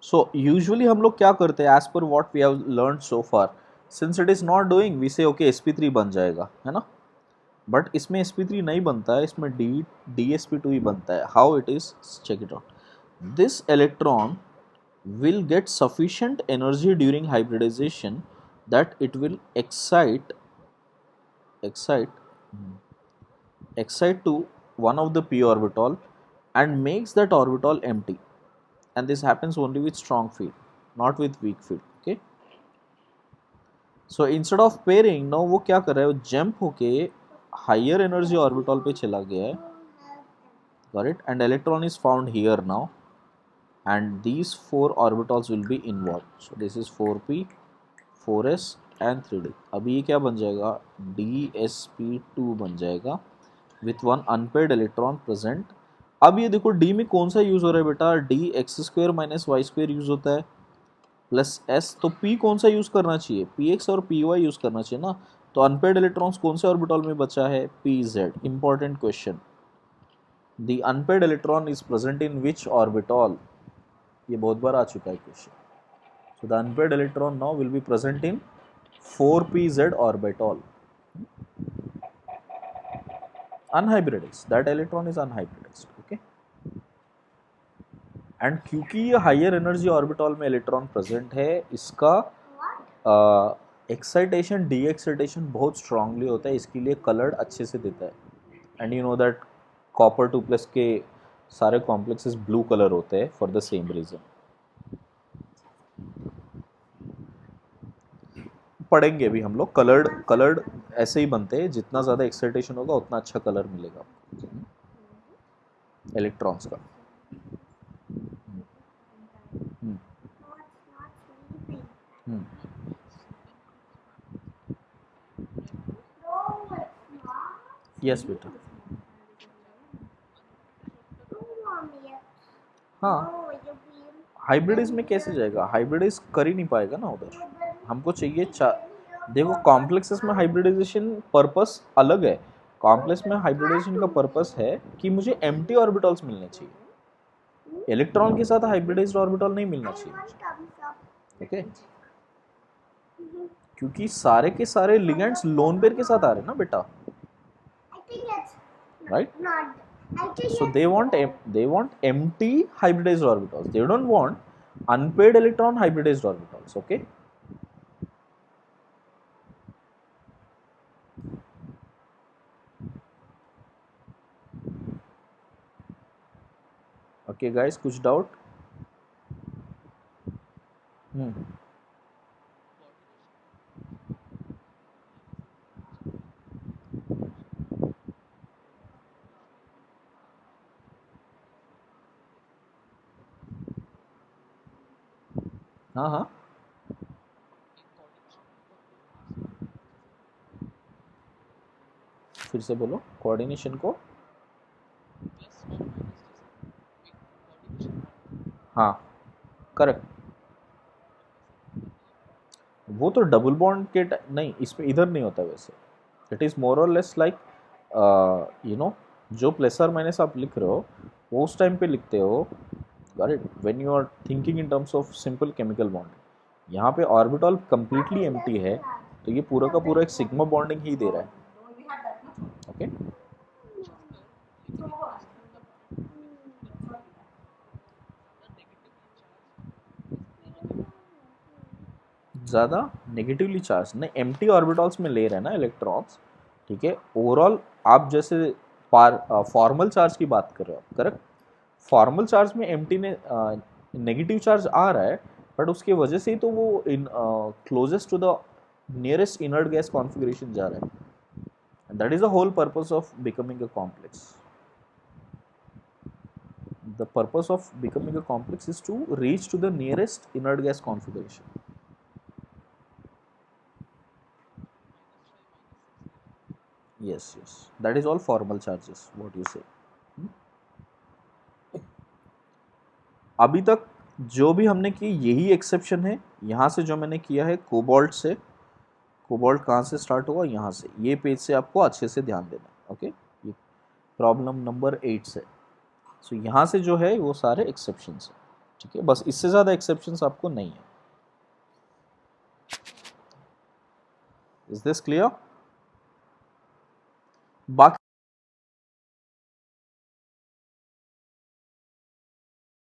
सो यूजुअली हम लोग क्या करते हैं, as per what we have learn so far, since it is not doing we say okay sp3 बन जाएगा, है ना। बट इसमें sp3 नहीं बनता है, इसमें dsp2 ही बनता है। How it is, check it out. This electron will get sufficient energy during hybridization that it will excite excite to one of the p orbital and makes that orbital empty, and this happens only with strong field, not with weak field, okay। so instead of pairing now वो क्या कर रहा है, वो jump होके higher energy orbital पे चला गया है, got it, and electron is found here now and these four orbitals will be involved, so this is 4p 4s and 3d। अभी ये क्या बन जाएगा, dsp2 बन जाएगा with one unpaired electron present. अब ये देखो d में कौन सा यूज हो रहा है बेटा, d x square minus y square use होता है प्लस s, तो p कौन सा यूज करना चाहिए, px और py यूज करना चाहिए ना। तो अनपेड इलेक्ट्रॉन्स कौन से ऑर्बिटल में बचा है, pz। Important question, the unpaired electron is present in which orbital, ये बहुत बार आ चुका है question. So the unpaired electron now will be present in 4pz orbital, unhybridized, that electron is unhybridized, okay। and क्योंकि ये higher energy orbital में electron present है, इसका excitation D excitation बहुत स्ट्रांगली होता है, इसके लिए कलर अच्छे से देता है। And you know that copper 2+ के सारे कॉम्प्लेक्सेस ब्लू कलर होते हैं फॉर द सेम रीजन। पढ़ेंगे अभी हम लोग, कलर्ड ऐसे ही बनते हैं, जितना ज़्यादा एक्साइटेशन होगा उतना अच्छा कलर मिलेगा इलेक्ट्रॉन्स का। हम्म, यस बेटा, हाँ हाइब्रिडिज में कैसे जाएगा, हाइब्रिडिज कर ही नहीं पाएगा ना उधर, हमको चाहिए देखो कॉम्प्लेक्सेस में हाइब्रिडाइजेशन पर्पस अलग है। कॉम्प्लेक्स में हाइब्रिडाइजेशन का पर्पस है कि मुझे एम्प्टी ऑर्बिटल्स मिलने चाहिए, इलेक्ट्रॉन के साथ हाइब्रिडाइज्ड ऑर्बिटल नहीं मिलना चाहिए, ओके। क्योंकि सारे के सारे लिगेंड्स लोन पेयर के साथ आ रहे हैं ना बेटा, right. so they want empty hybridized orbitals, they don't want unpaired electron hybridized orbitals, okay। okay guys, कुछ डाउट? हाँ हाँ, फिर से बोलो, कोऑर्डिनेशन को, हाँ करेक्ट, वो तो डबल बॉन्ड के नहीं, इसमें इधर नहीं होता वैसे, इट इज़ मोर और लेस लाइक यू नो, जो प्लस और माइनस आप लिख रहे हो वो उस टाइम पे लिखते हो, got it, when you are thinking in terms of simple chemical bond. यहाँ पे ऑर्बिटल कंप्लीटली एम्प्टी है, तो ये पूरा का पूरा एक सिग्मा बॉन्डिंग ही दे रहा है, ओके okay? ज़्यादा नेगेटिवली चार्ज नहीं, एम्प्टी ऑर्बिटल्स में ले रहे हैं ना इलेक्ट्रॉन्स, ठीक है। ओवरऑल आप जैसे फॉर्मल चार्ज की बात कर रहे हो, करेक्ट। फॉर्मल चार्ज में एम्प्टी ने नेगेटिव चार्ज आ रहा है, बट उसकी वजह से ही तो वो in closest to the nearest inert gas configuration जा रहा है, and that is the whole purpose of becoming a complex. The purpose of becoming a complex is to reach to the nearest inert gas configuration. Yes, that is all formal charges, what you say. अभी तक जो भी हमने की यही exception है। यहाँ से जो मैंने किया है कोबाल्ट से, कोबाल्ट कहाँ से स्टार्ट हुआ, यहाँ से, ये पेज से आपको अच्छे से ध्यान देना है। ओके, ये प्रॉब्लम नंबर 8 से। सो यहाँ से जो है वो सारे एक्सेप्शंस हैं, ठीक है, बस इससे ज़्यादा एक्सेप्शंस आपको नहीं है। Is this clear? बाकी